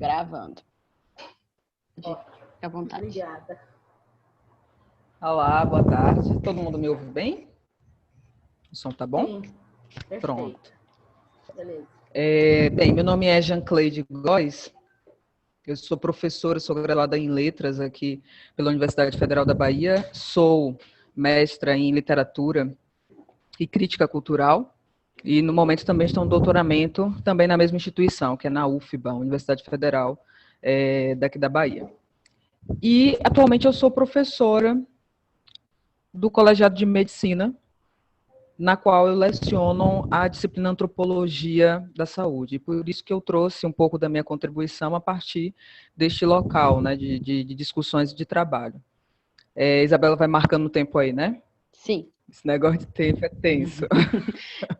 Gravando. Fica à vontade. Obrigada. Olá, boa tarde. Todo mundo me ouve bem? O som tá bom? Sim, perfeito. Pronto. Beleza. Bem, meu nome é Jeancleide Góes. Eu sou professora, sou graduada em Letras aqui pela Universidade Federal da Bahia. Sou mestra em Literatura e Crítica Cultural. E, no momento, também estou no doutoramento, também na mesma instituição, que é na UFBA, Universidade Federal daqui da Bahia. E, atualmente, eu sou professora do Colegiado de Medicina, na qual eu leciono a disciplina Antropologia da Saúde. Por isso que eu trouxe um pouco da minha contribuição a partir deste local, né, de discussões e de trabalho. Isabela vai marcando o tempo aí, né? Sim. Esse negócio de tempo é tenso.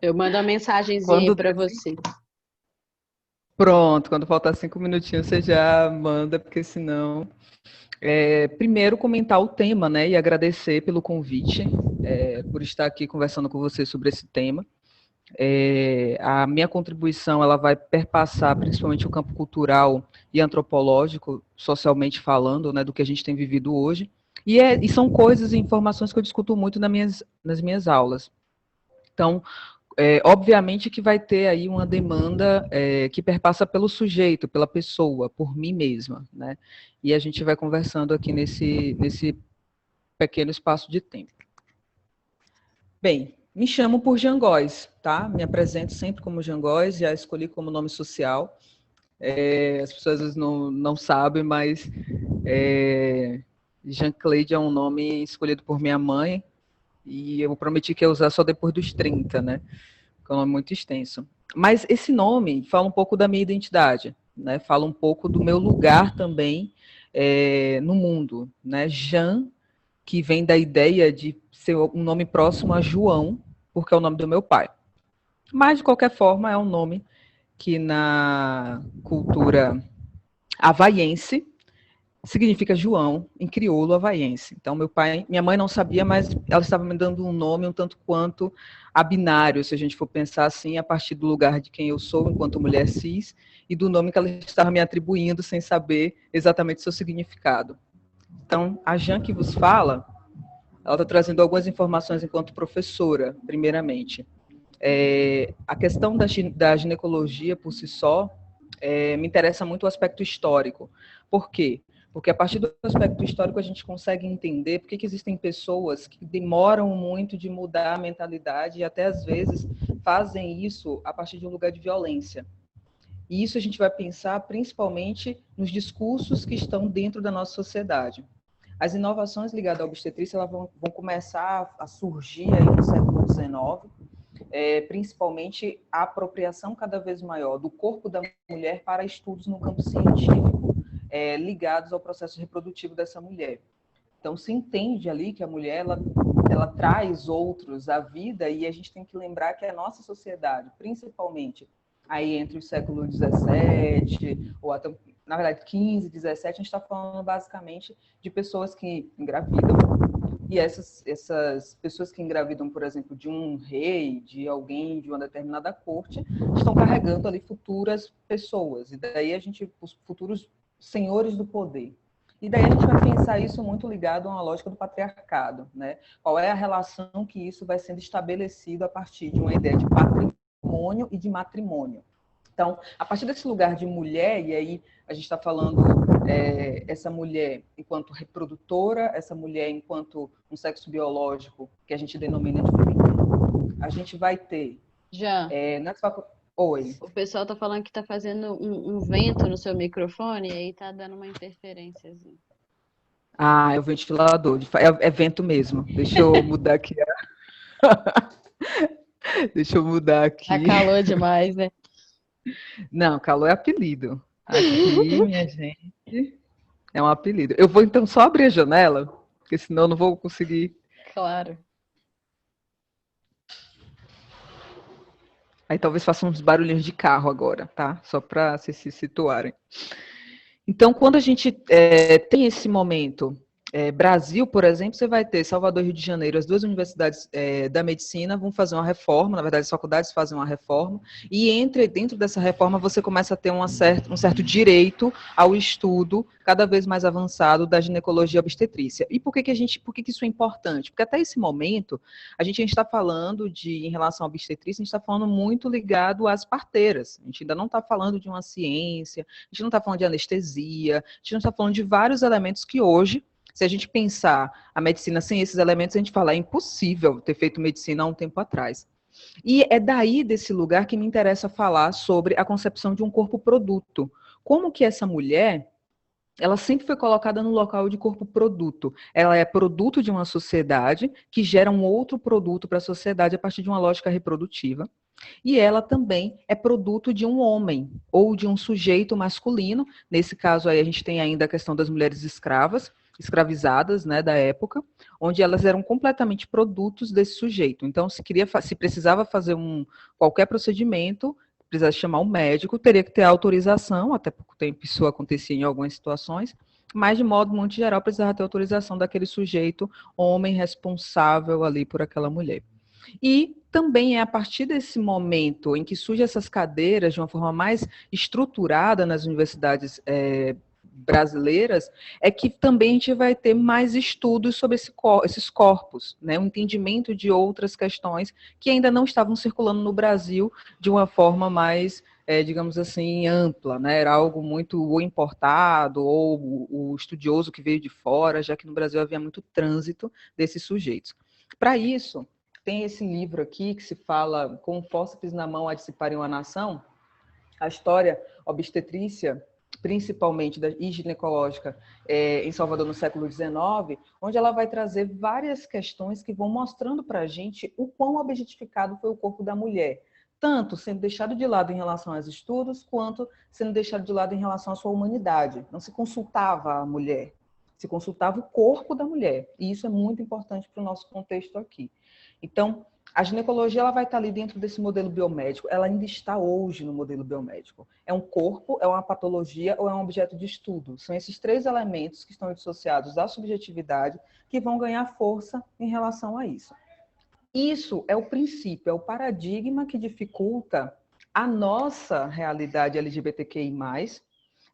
Eu mando uma mensagenzinha para você. Pronto, quando faltar 5 minutinhos você já manda, porque senão... primeiro comentar o tema, né, e agradecer pelo convite, por estar aqui conversando com você sobre esse tema. A minha contribuição ela vai perpassar principalmente o campo cultural e antropológico, socialmente falando, né, do que a gente tem vivido hoje, e são coisas e informações que eu discuto muito nas minhas aulas. Então, obviamente que vai ter aí uma demanda que perpassa pelo sujeito, pela pessoa, por mim mesma, né? E a gente vai conversando aqui nesse pequeno espaço de tempo. Bem, me chamo por Jean Góes, tá? Me apresento sempre como Jean Góes, já escolhi como nome social. As pessoas às vezes não sabem, mas Jeancleide é um nome escolhido por minha mãe, e eu prometi que ia usar só depois dos 30, né? Que é um nome muito extenso. Mas esse nome fala um pouco da minha identidade, né? Fala um pouco do meu lugar também no mundo, né? Jean, que vem da ideia de ser um nome próximo a João, porque é o nome do meu pai. Mas, de qualquer forma, é um nome que na cultura havaiense significa João, em crioulo havaiense. Então, minha mãe não sabia, mas ela estava me dando um nome um tanto quanto binário, se a gente for pensar assim, a partir do lugar de quem eu sou, enquanto mulher cis, e do nome que ela estava me atribuindo, sem saber exatamente o seu significado. Então, a Jean que vos fala, ela está trazendo algumas informações enquanto professora, primeiramente. A questão da ginecologia por si só, me interessa muito o aspecto histórico. Por quê? Porque a partir do aspecto histórico a gente consegue entender por que existem pessoas que demoram muito de mudar a mentalidade e até às vezes fazem isso a partir de um lugar de violência. E isso a gente vai pensar principalmente nos discursos que estão dentro da nossa sociedade. As inovações ligadas à obstetrícia elas vão começar a surgir aí no século XIX, principalmente a apropriação cada vez maior do corpo da mulher para estudos no campo científico, ligados ao processo reprodutivo dessa mulher. Então, se entende ali que a mulher ela traz outros à vida, e a gente tem que lembrar que a nossa sociedade, principalmente aí entre o século XVII, ou até, na verdade, XV, XVII, a gente está falando basicamente de pessoas que engravidam, e essas pessoas que engravidam, por exemplo, de um rei, de alguém de uma determinada corte, estão carregando ali futuras pessoas, e daí os futuros senhores do poder. E daí a gente vai pensar isso muito ligado a uma lógica do patriarcado, né? Qual é a relação que isso vai sendo estabelecido a partir de uma ideia de patrimônio e de matrimônio. Então, a partir desse lugar de mulher, e aí a gente está falando essa mulher enquanto reprodutora, essa mulher enquanto um sexo biológico que a gente denomina de feminino, a gente vai ter... Já. Oi. O pessoal tá falando que tá fazendo um vento no seu microfone e aí tá dando uma interferênciazinha. É o ventilador. É vento mesmo. Deixa eu mudar aqui. Deixa eu mudar aqui. Tá calor demais, né? Não, calor é apelido. Aqui, minha gente, é um apelido. Eu vou então só abrir a janela, porque senão eu não vou conseguir. Claro. Aí talvez faça uns barulhinhos de carro agora, tá? Só para vocês se situarem. Então, quando a gente tem esse momento Brasil, por exemplo, você vai ter Salvador e Rio de Janeiro, as duas universidades da medicina vão fazer uma reforma, na verdade as faculdades fazem uma reforma, e dentro dessa reforma você começa a ter um certo direito ao estudo cada vez mais avançado da ginecologia e obstetrícia. E por que isso é importante? Porque até esse momento, a gente está falando em relação à obstetrícia, a gente está falando muito ligado às parteiras, a gente ainda não está falando de uma ciência, a gente não está falando de anestesia, a gente não está falando de vários elementos que hoje, se a gente pensar a medicina sem esses elementos, a gente fala, é impossível ter feito medicina há um tempo atrás. E é daí, desse lugar, que me interessa falar sobre a concepção de um corpo-produto. Como que essa mulher, ela sempre foi colocada no local de corpo-produto. Ela é produto de uma sociedade que gera um outro produto para a sociedade a partir de uma lógica reprodutiva. E ela também é produto de um homem ou de um sujeito masculino. Nesse caso aí a gente tem ainda a questão das mulheres escravizadas, né, da época, onde elas eram completamente produtos desse sujeito. Então, se precisava fazer qualquer procedimento, precisasse chamar um médico, teria que ter autorização, até pouco tempo isso acontecia em algumas situações, mas de modo muito geral precisava ter autorização daquele sujeito, homem responsável ali por aquela mulher. E também é a partir desse momento em que surgem essas cadeiras de uma forma mais estruturada nas universidades brasileiras, é que também a gente vai ter mais estudos sobre esses corpos, né? Um entendimento de outras questões que ainda não estavam circulando no Brasil de uma forma mais, digamos assim, ampla, né? Era algo muito ou importado ou o estudioso que veio de fora, já que no Brasil havia muito trânsito desses sujeitos. Para isso, tem esse livro aqui que se fala Com fórceps na mão a dissiparem uma nação, a história obstetrícia, principalmente e ginecológica, em Salvador no século XIX, onde ela vai trazer várias questões que vão mostrando para a gente o quão objetificado foi o corpo da mulher, tanto sendo deixado de lado em relação aos estudos, quanto sendo deixado de lado em relação à sua humanidade. Não se consultava a mulher, se consultava o corpo da mulher, e isso é muito importante para o nosso contexto aqui. Então, a ginecologia ela vai estar ali dentro desse modelo biomédico, ela ainda está hoje no modelo biomédico. É um corpo, é uma patologia ou é um objeto de estudo? São esses três elementos que estão associados à subjetividade que vão ganhar força em relação a isso. Isso é o princípio, é o paradigma que dificulta a nossa realidade LGBTQI+,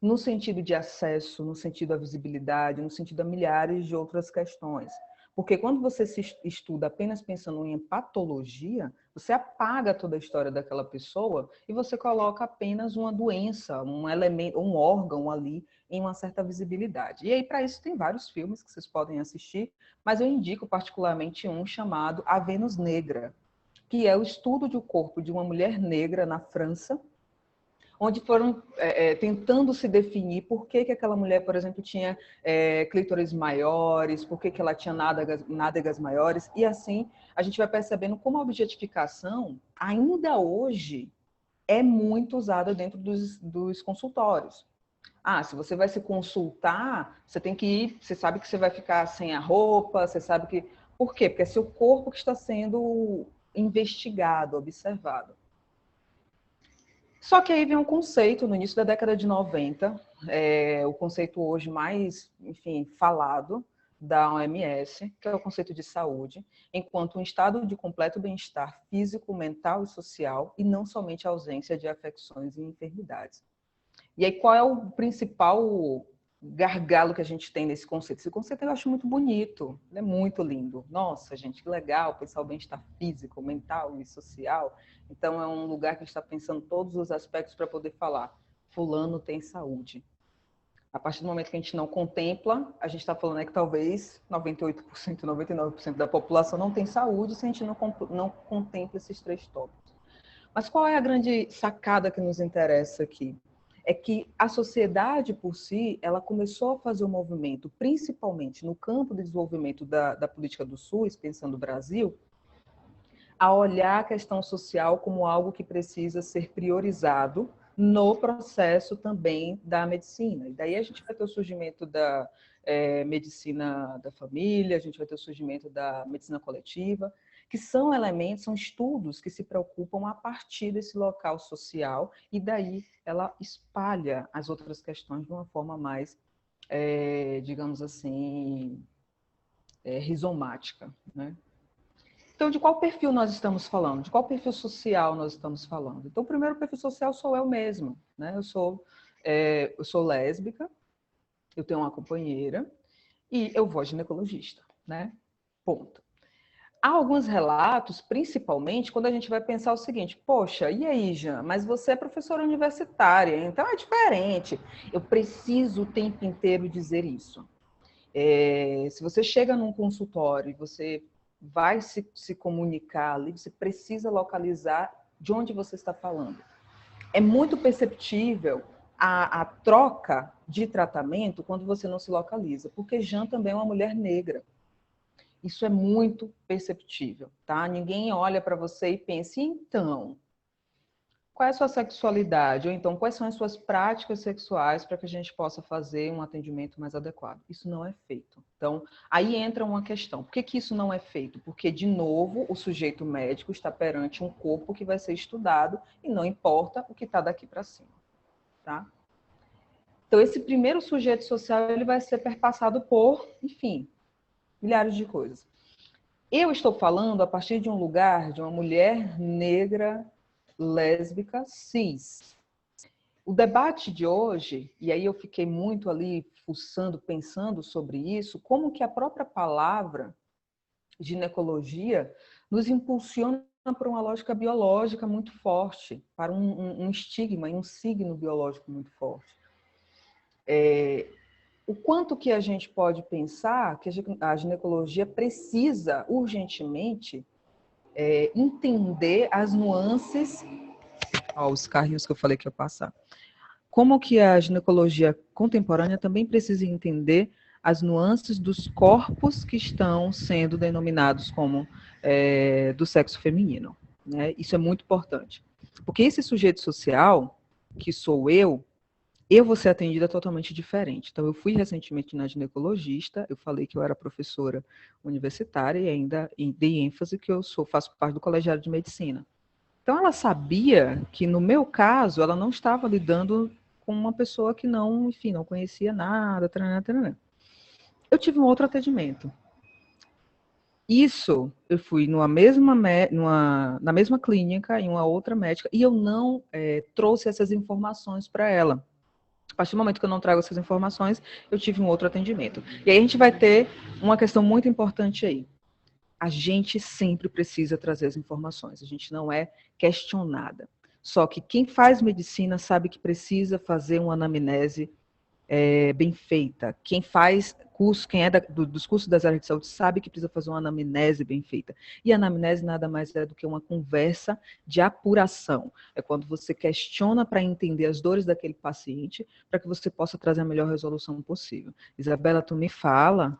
no sentido de acesso, no sentido da visibilidade, no sentido de milhares de outras questões. Porque quando você se estuda apenas pensando em patologia, você apaga toda a história daquela pessoa e você coloca apenas uma doença, um elemento, um órgão ali em uma certa visibilidade. E aí, para isso, tem vários filmes que vocês podem assistir, mas eu indico particularmente um chamado A Vênus Negra, que é o estudo do corpo de uma mulher negra na França, onde foram tentando se definir por que aquela mulher, por exemplo, tinha clítoris maiores, por que ela tinha nádegas maiores, e assim a gente vai percebendo como a objetificação, ainda hoje, é muito usada dentro dos consultórios. Se você vai se consultar, você tem que ir, você sabe que você vai ficar sem a roupa, você sabe que... Por quê? Porque é seu corpo que está sendo investigado, observado. Só que aí vem um conceito, no início da década de 90, o conceito hoje mais, enfim, falado da OMS, que é o conceito de saúde, enquanto um estado de completo bem-estar físico, mental e social, e não somente a ausência de afecções e enfermidades. E aí, qual é o principal gargalo que a gente tem nesse conceito? Esse conceito eu acho muito bonito, ele é muito lindo. Nossa, gente, que legal pensar o bem-estar físico, mental e social. Então, é um lugar que a gente está pensando todos os aspectos para poder falar. Fulano tem saúde. A partir do momento que a gente não contempla, a gente está falando que talvez 98%, 99% da população não tem saúde se a gente não contempla esses três tópicos. Mas qual é a grande sacada que nos interessa aqui? É que a sociedade por si, ela começou a fazer um movimento, principalmente no campo de desenvolvimento da política do SUS, pensando no Brasil, a olhar a questão social como algo que precisa ser priorizado no processo também da medicina. E daí a gente vai ter o surgimento da medicina da família, a gente vai ter o surgimento da medicina coletiva, que são elementos, são estudos que se preocupam a partir desse local social, e daí ela espalha as outras questões de uma forma mais, digamos assim, rizomática, né? Então, de qual perfil nós estamos falando? De qual perfil social nós estamos falando? Então, o primeiro perfil social sou eu mesmo, né? Eu sou lésbica, eu tenho uma companheira e eu vou a ginecologista, né? Ponto. Há alguns relatos, principalmente, quando a gente vai pensar o seguinte: poxa, e aí, Jean? Mas você é professora universitária, então é diferente. Eu preciso o tempo inteiro dizer isso. Se você chega num consultório e você vai se comunicar ali, você precisa localizar de onde você está falando. É muito perceptível a troca de tratamento quando você não se localiza, porque Jean também é uma mulher negra. Isso é muito perceptível, tá? Ninguém olha para você e pensa, então, qual é a sua sexualidade? Ou então, quais são as suas práticas sexuais para que a gente possa fazer um atendimento mais adequado? Isso não é feito. Então, aí entra uma questão. Por que isso não é feito? Porque, de novo, o sujeito médico está perante um corpo que vai ser estudado e não importa o que está daqui para cima, tá? Então, esse primeiro sujeito social, ele vai ser perpassado por, enfim, milhares de coisas. Eu estou falando a partir de um lugar de uma mulher negra, lésbica, cis. O debate de hoje, e aí eu fiquei muito ali fuçando, pensando sobre isso, como que a própria palavra ginecologia nos impulsiona para uma lógica biológica muito forte, para um estigma e um signo biológico muito forte. O quanto que a gente pode pensar que a ginecologia precisa urgentemente entender as nuances, os carrinhos que eu falei que ia passar, como que a ginecologia contemporânea também precisa entender as nuances dos corpos que estão sendo denominados como do sexo feminino, né? Isso é muito importante, porque esse sujeito social, que sou eu vou ser atendida totalmente diferente. Então, eu fui recentemente na ginecologista, eu falei que eu era professora universitária e ainda dei ênfase que eu faço parte do colegiado de medicina. Então, ela sabia que, no meu caso, ela não estava lidando com uma pessoa que não, enfim, não conhecia nada, tarana. Eu tive um outro atendimento. Isso, eu fui na mesma clínica, em uma outra médica, e eu não trouxe essas informações para ela. A partir do momento que eu não trago essas informações, eu tive um outro atendimento. E aí a gente vai ter uma questão muito importante aí. A gente sempre precisa trazer as informações, a gente não é questionada. Só que quem faz medicina sabe que precisa fazer uma anamnese bem feita. Quem faz curso, quem é dos cursos das áreas de saúde sabe que precisa fazer uma anamnese bem feita. E a anamnese nada mais é do que uma conversa de apuração. É quando você questiona para entender as dores daquele paciente, para que você possa trazer a melhor resolução possível. Isabela, tu me fala...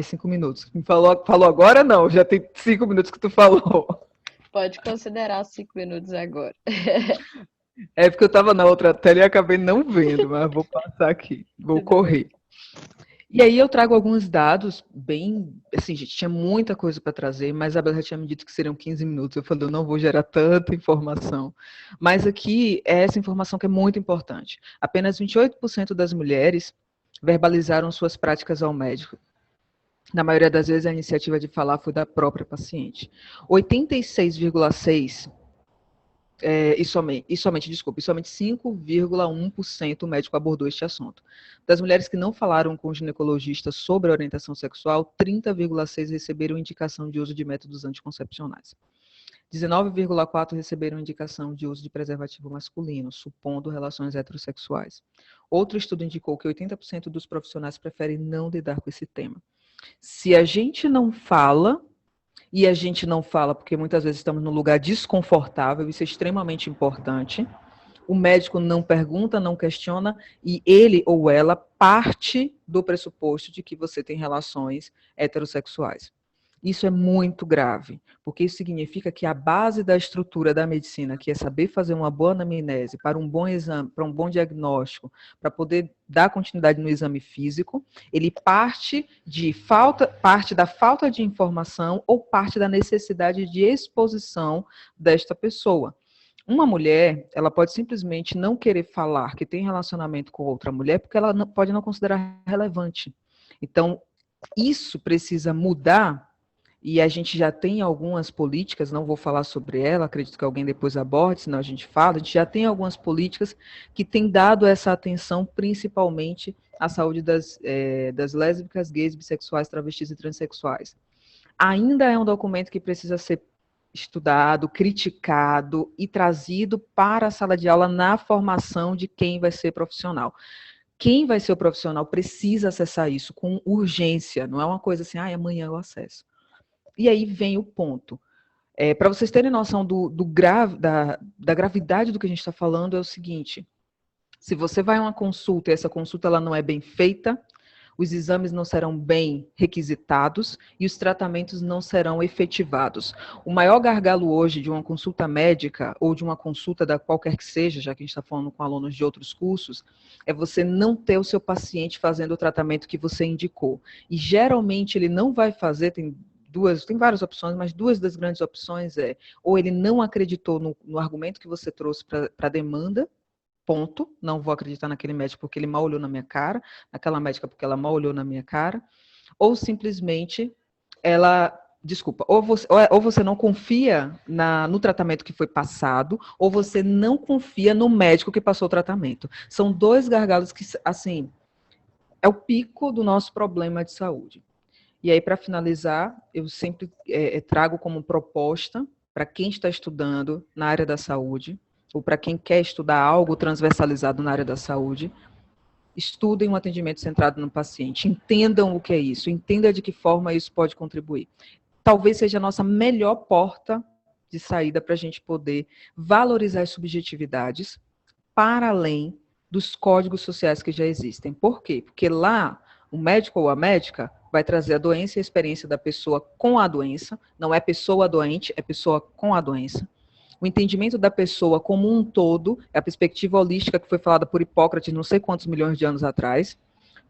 5 minutos. Me falou agora não, já tem 5 minutos que tu falou. Pode considerar os 5 minutos agora. É porque eu estava na outra tela e acabei não vendo, mas vou passar aqui, vou correr. E aí eu trago alguns dados bem... Assim, gente, tinha muita coisa para trazer, mas a Isabela já tinha me dito que seriam 15 minutos. Eu falei, eu não vou gerar tanta informação. Mas aqui é essa informação que é muito importante. Apenas 28% das mulheres verbalizaram suas práticas ao médico. Na maioria das vezes, a iniciativa de falar foi da própria paciente. 86,6%, e somente 5,1% o médico abordou este assunto. Das mulheres que não falaram com o ginecologista sobre a orientação sexual, 30,6% receberam indicação de uso de métodos anticoncepcionais. 19,4% receberam indicação de uso de preservativo masculino, supondo relações heterossexuais. Outro estudo indicou que 80% dos profissionais preferem não lidar com esse tema. Se a gente não fala, e a gente não fala porque muitas vezes estamos num lugar desconfortável, isso é extremamente importante, o médico não pergunta, não questiona, e ele ou ela parte do pressuposto de que você tem relações heterossexuais. Isso é muito grave, porque isso significa que a base da estrutura da medicina, que é saber fazer uma boa anamnese para um bom exame, para um bom diagnóstico, para poder dar continuidade no exame físico, ele parte da falta de informação ou parte da necessidade de exposição desta pessoa. Uma mulher, ela pode simplesmente não querer falar que tem relacionamento com outra mulher porque ela pode não considerar relevante. Então, isso precisa mudar, e a gente já tem algumas políticas, não vou falar sobre ela, acredito que alguém depois aborde, senão a gente fala, a gente já tem algumas políticas que têm dado essa atenção principalmente à saúde das lésbicas, gays, bissexuais, travestis e transexuais. Ainda é um documento que precisa ser estudado, criticado e trazido para a sala de aula na formação de quem vai ser profissional. Quem vai ser o profissional precisa acessar isso com urgência, não é uma coisa assim, amanhã eu acesso. E aí vem o ponto. Para vocês terem noção da gravidade do que a gente está falando, é o seguinte: se você vai a uma consulta e essa consulta ela não é bem feita, os exames não serão bem requisitados e os tratamentos não serão efetivados. O maior gargalo hoje de uma consulta médica ou de uma consulta da qualquer que seja, já que a gente está falando com alunos de outros cursos, é você não ter o seu paciente fazendo o tratamento que você indicou. E geralmente ele não vai fazer, tem várias opções, mas duas das grandes opções ou ele não acreditou no argumento que você trouxe para a demanda, ponto, não vou acreditar naquele médico porque ele mal olhou na minha cara, naquela médica porque ela mal olhou na minha cara, ou simplesmente ou você não confia no tratamento que foi passado, ou você não confia no médico que passou o tratamento. São dois gargalos que, assim, é o pico do nosso problema de saúde. E aí, para finalizar, eu sempre trago como proposta, para quem está estudando na área da saúde, ou para quem quer estudar algo transversalizado na área da saúde, estudem um atendimento centrado no paciente, entendam o que é isso, entendam de que forma isso pode contribuir. Talvez seja a nossa melhor porta de saída para a gente poder valorizar as subjetividades para além dos códigos sociais que já existem. Por quê? Porque lá, o médico ou a médica vai trazer a doença e a experiência da pessoa com a doença, não é pessoa doente, é pessoa com a doença. O entendimento da pessoa como um todo, é a perspectiva holística que foi falada por Hipócrates não sei quantos milhões de anos atrás.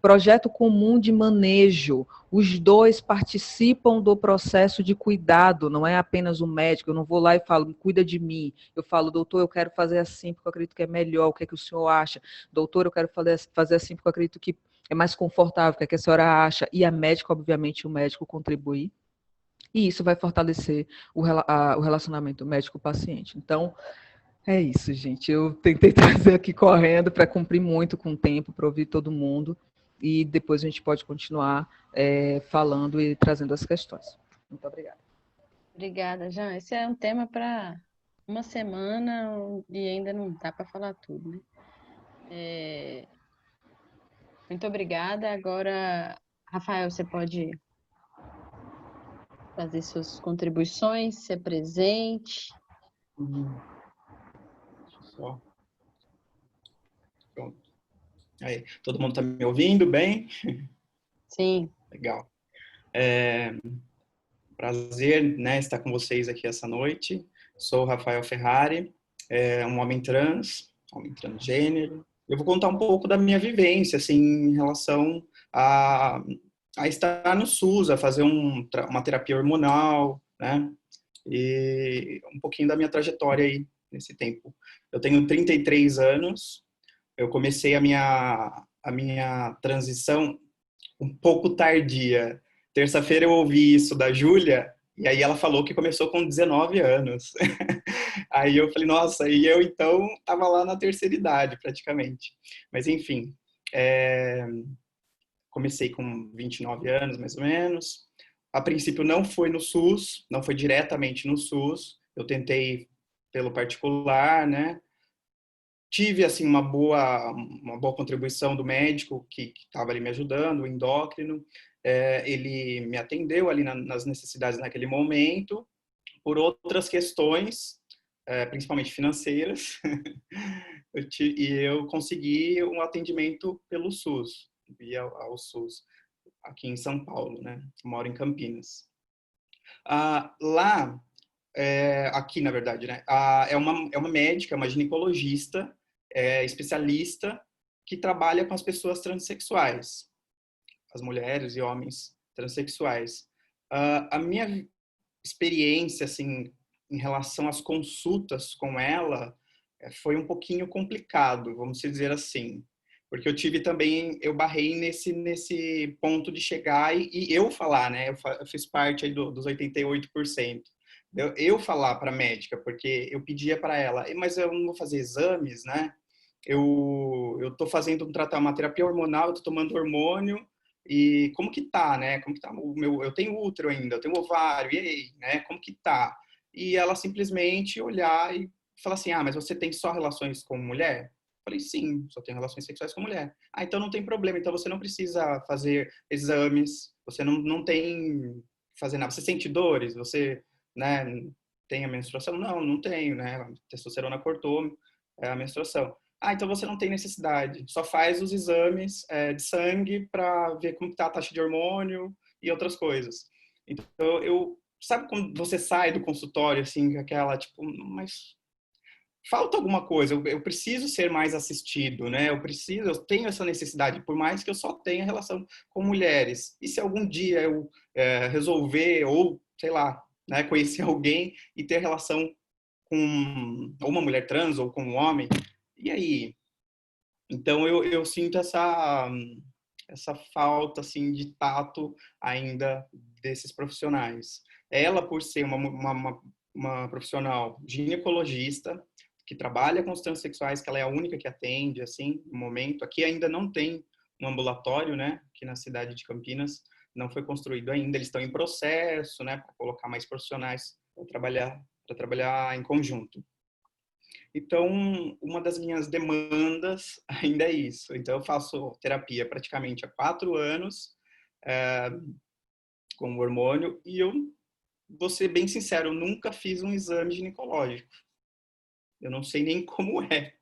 Projeto comum de manejo. Os dois participam do processo de cuidado, não é apenas o médico. Eu não vou lá e falo, cuida de mim. Eu falo, doutor, eu quero fazer assim porque eu acredito que é melhor. O que é que o senhor acha? Doutor, eu quero fazer assim porque eu acredito que é mais confortável. O que é que a senhora acha? E a médica, obviamente, o médico contribuir. E isso vai fortalecer o relacionamento médico-paciente. Então, é isso, gente. Eu tentei trazer aqui correndo para cumprir muito com o tempo, para ouvir todo mundo. E depois a gente pode continuar falando e trazendo as questões. Muito obrigada. Obrigada, Jean. Esse é um tema para uma semana e ainda não dá para falar tudo, né? Muito obrigada. Agora, Rafael, você pode fazer suas contribuições, ser presente. Deixa eu só. Pronto. Aí, todo mundo está me ouvindo bem? Sim. Legal. Prazer, né, estar com vocês aqui essa noite. Sou o Rafael Ferrari, um homem transgênero. Eu vou contar um pouco da minha vivência, assim, em relação a estar no SUS, a fazer uma terapia hormonal, né, e um pouquinho da minha trajetória aí nesse tempo. Eu tenho 33 anos, eu comecei a minha transição um pouco tardia. Terça-feira eu ouvi isso da Júlia, e aí ela falou que começou com 19 anos. Aí eu falei, nossa, e eu então estava lá na terceira idade, praticamente. Mas enfim, comecei com 29 anos, mais ou menos. A princípio não foi no SUS, não foi diretamente no SUS. Eu tentei pelo particular, né? Tive, assim, uma boa contribuição do médico que estava ali me ajudando, o endócrino. Ele me atendeu ali nas necessidades naquele momento. Por outras questões, principalmente financeiras, e eu consegui um atendimento pelo SUS, via ao SUS, aqui em São Paulo, né? Eu moro em Campinas. Lá, aqui na verdade, né? É uma médica, uma ginecologista, especialista, que trabalha com as pessoas transexuais, as mulheres e homens transexuais. A minha experiência, assim, em relação às consultas com ela, foi um pouquinho complicado, vamos dizer assim. Porque eu tive também, eu barrei nesse ponto de chegar e eu falar, né? Eu fiz parte aí dos 88%. Eu falar para a médica, porque eu pedia para ela, mas eu não vou fazer exames, né? Eu tô fazendo uma terapia hormonal, eu tô tomando hormônio, e como que tá, né? Como que tá eu tenho útero ainda, eu tenho ovário, e aí, né? Como que tá? E ela simplesmente olhar e falar assim, mas você tem só relações com mulher? Falei, sim, só tenho relações sexuais com mulher. Então não tem problema, então você não precisa fazer exames, você não tem que fazer nada. Você sente dores? Você, né, tem a menstruação? Não, não tenho, né? A testosterona cortou a menstruação. Então você não tem necessidade, só faz os exames de sangue para ver como está a taxa de hormônio e outras coisas. Então, sabe quando você sai do consultório, assim, aquela, tipo, mas falta alguma coisa, eu preciso ser mais assistido, né? Eu tenho essa necessidade, por mais que eu só tenha relação com mulheres. E se algum dia eu resolver, ou, sei lá, né, conhecer alguém e ter relação com uma mulher trans ou com um homem, e aí? Então eu sinto essa falta assim de tato ainda desses profissionais. Ela, por ser uma profissional ginecologista que trabalha com os transexuais, que ela é a única que atende assim no momento. Aqui ainda não tem um ambulatório, né? Aqui na cidade de Campinas não foi construído ainda. Eles estão em processo, né? Para colocar mais profissionais para trabalhar em conjunto. Então, uma das minhas demandas ainda é isso. Então, eu faço terapia praticamente há 4 anos com o hormônio e eu vou ser bem sincero, eu nunca fiz um exame ginecológico. Eu não sei nem como é.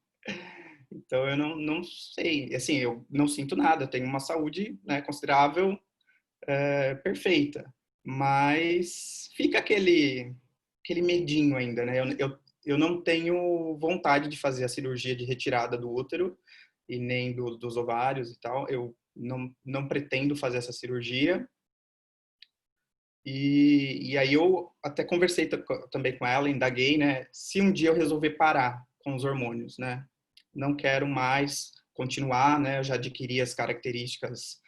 Então, eu não sei. Assim, eu não sinto nada. Eu tenho uma saúde, né, considerável, perfeita. Mas fica aquele medinho ainda, né? Eu não tenho vontade de fazer a cirurgia de retirada do útero e nem dos ovários e tal. Eu não pretendo fazer essa cirurgia. E aí eu até conversei também com ela, indaguei, né? Se um dia eu resolver parar com os hormônios, né? Não quero mais continuar, né? Eu já adquiri as características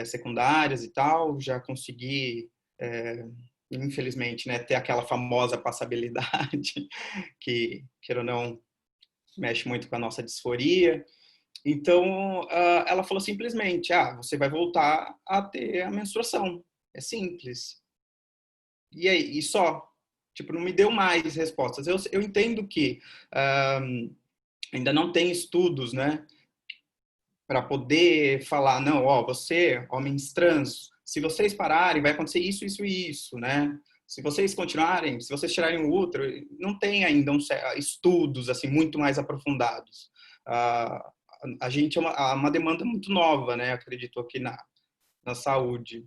secundárias e tal, já consegui, infelizmente, né, ter aquela famosa passabilidade que, queira ou não, mexe muito com a nossa disforia. Então, ela falou simplesmente, você vai voltar a ter a menstruação. É simples. E aí, e só? Tipo, não me deu mais respostas. Eu entendo que ainda não tem estudos, né, para poder falar, não, você, homens trans, se vocês pararem, vai acontecer isso, isso e isso, né? Se vocês continuarem, se vocês tirarem o útero, não tem ainda estudos assim muito mais aprofundados. A gente é uma demanda muito nova, né? Acredito aqui na saúde.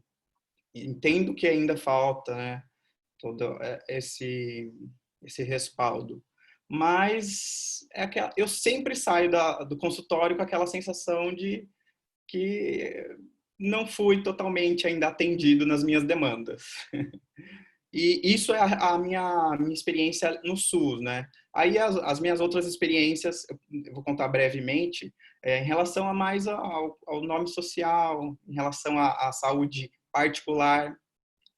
Entendo que ainda falta, né? Todo esse respaldo. Mas eu sempre saio do consultório com aquela sensação de que não fui totalmente ainda atendido nas minhas demandas. E isso é a minha experiência no SUS, né? Aí as minhas outras experiências, eu vou contar brevemente, em relação a mais ao nome social, em relação à saúde particular.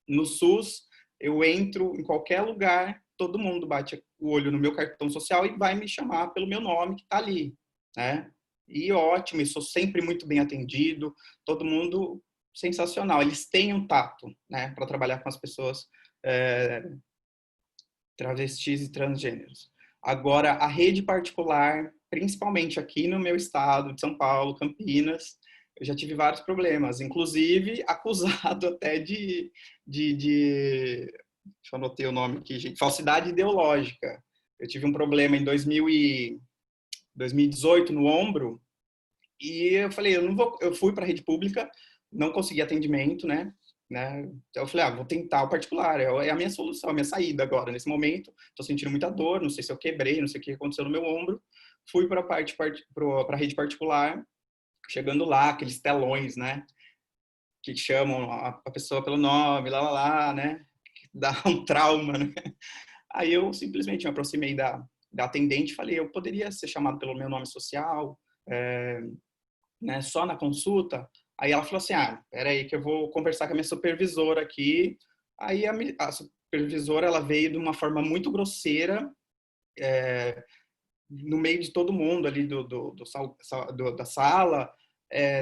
No SUS, eu entro em qualquer lugar, todo mundo bate o olho no meu cartão social e vai me chamar pelo meu nome que está ali, né? E ótimo, e sou sempre muito bem atendido, todo mundo sensacional. Eles têm um tato, né, para trabalhar com as pessoas travestis e transgêneros. Agora, a rede particular, principalmente aqui no meu estado de São Paulo, Campinas, eu já tive vários problemas, inclusive acusado até deixa eu anotar o nome aqui, gente, falsidade ideológica. Eu tive um problema em 2018 no ombro e eu falei, eu fui para a rede pública, não consegui atendimento, né? Então eu falei, vou tentar o particular, é a minha solução, a minha saída agora, nesse momento. Estou sentindo muita dor, não sei se eu quebrei, não sei o que aconteceu no meu ombro. Fui para a rede particular, chegando lá, aqueles telões, né? Que chamam a pessoa pelo nome, né? Dá um trauma, né? Aí eu simplesmente me aproximei da atendente e falei, eu poderia ser chamado pelo meu nome social, né, só na consulta. Aí ela falou assim, peraí que eu vou conversar com a minha supervisora aqui. Aí a supervisora, ela veio de uma forma muito grosseira, no meio de todo mundo ali da sala.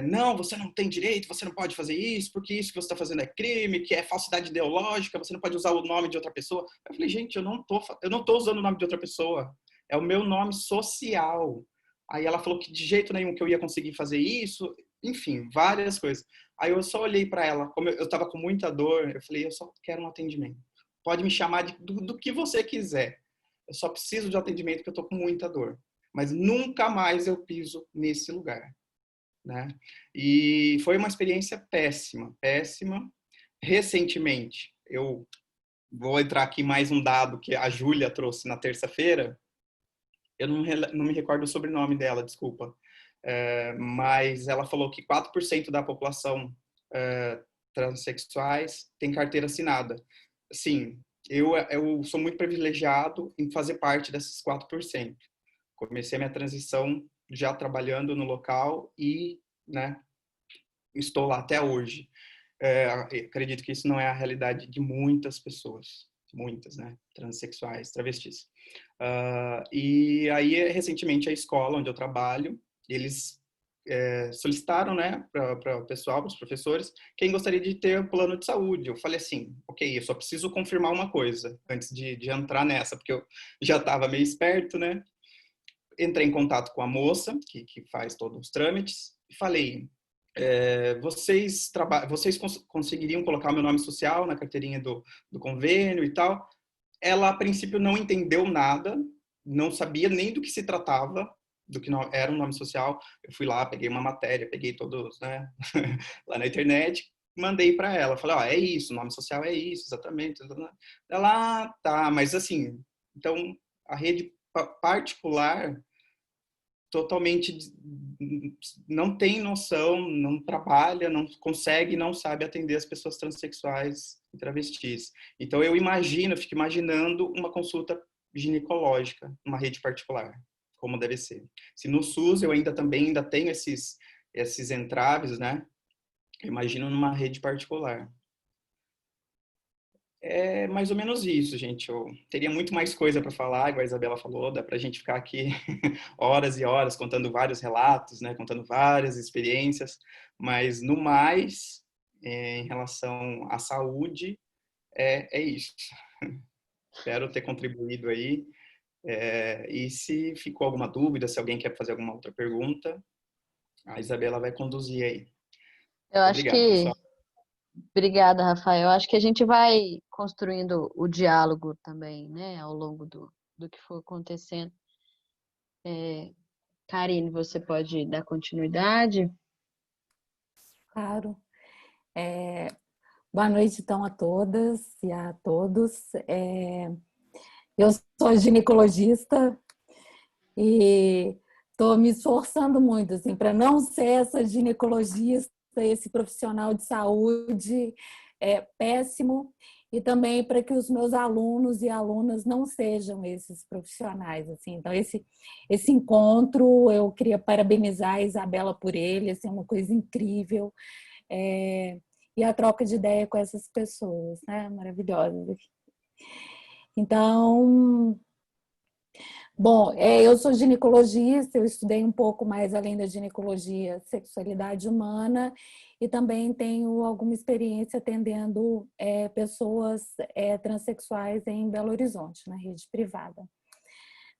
Não, você não tem direito, você não pode fazer isso, porque isso que você está fazendo é crime, que é falsidade ideológica, você não pode usar o nome de outra pessoa. Eu falei, gente, eu não tô usando o nome de outra pessoa, é o meu nome social. Aí ela falou que de jeito nenhum que eu ia conseguir fazer isso, enfim, várias coisas. Aí eu só olhei para ela, como eu estava com muita dor, eu falei, eu só quero um atendimento. Pode me chamar do que você quiser. Eu só preciso de atendimento porque eu estou com muita dor. Mas nunca mais eu piso nesse lugar, né? E foi uma experiência péssima, péssima. Recentemente, eu vou entrar aqui mais um dado que a Júlia trouxe na terça-feira. Eu não me recordo o sobrenome dela, desculpa. Mas ela falou que 4% da população transexuais tem carteira assinada. Assim, eu sou muito privilegiado em fazer parte desses 4%. Comecei a minha transição já trabalhando no local e, né, estou lá até hoje. Acredito que isso não é a realidade de muitas pessoas, muitas, né, transexuais, travestis. E aí, recentemente, a escola onde eu trabalho, eles solicitaram, né, para o pessoal, para os professores, quem gostaria de ter plano de saúde. Eu falei assim, ok, eu só preciso confirmar uma coisa antes de entrar nessa, porque eu já estava meio esperto, né? Entrei em contato com a moça, que faz todos os trâmites, e falei, vocês conseguiriam colocar o meu nome social na carteirinha do convênio e tal? Ela, a princípio, não entendeu nada, não sabia nem do que se tratava, do que era um nome social. Eu fui lá, peguei uma matéria, peguei todos, né, lá na internet, mandei para ela. Falei, é isso, nome social é isso, exatamente. Ela, tá, mas assim, então, a rede particular totalmente não tem noção, não trabalha, não consegue, não sabe atender as pessoas transexuais e travestis. Então fico imaginando uma consulta ginecológica numa rede particular, como deve ser. Se no SUS eu ainda tenho esses entraves, né? Eu imagino numa rede particular. É mais ou menos isso, gente. Eu teria muito mais coisa para falar, igual a Isabela falou, dá para a gente ficar aqui horas e horas contando vários relatos, né, contando várias experiências, mas no mais, em relação à saúde, é isso. Espero ter contribuído aí. E se ficou alguma dúvida, se alguém quer fazer alguma outra pergunta, a Isabela vai conduzir aí. Eu acho Obrigado, que pessoal. Obrigada, Rafael. Acho que a gente vai construindo o diálogo também, né, ao longo do que for acontecendo. Karine, você pode dar continuidade? Claro. Boa noite, então, a todas e a todos. Eu sou ginecologista e estou me esforçando muito assim, para não ser essa ginecologista, esse profissional de saúde péssimo, e também para que os meus alunos e alunas não sejam esses profissionais. Assim. Então, esse encontro, eu queria parabenizar a Isabela por ele, assim, é uma coisa incrível. E a troca de ideia com essas pessoas, né? Maravilhosas. Então, bom, eu sou ginecologista, eu estudei um pouco mais além da ginecologia, sexualidade humana, e também tenho alguma experiência atendendo pessoas transexuais em Belo Horizonte, na rede privada.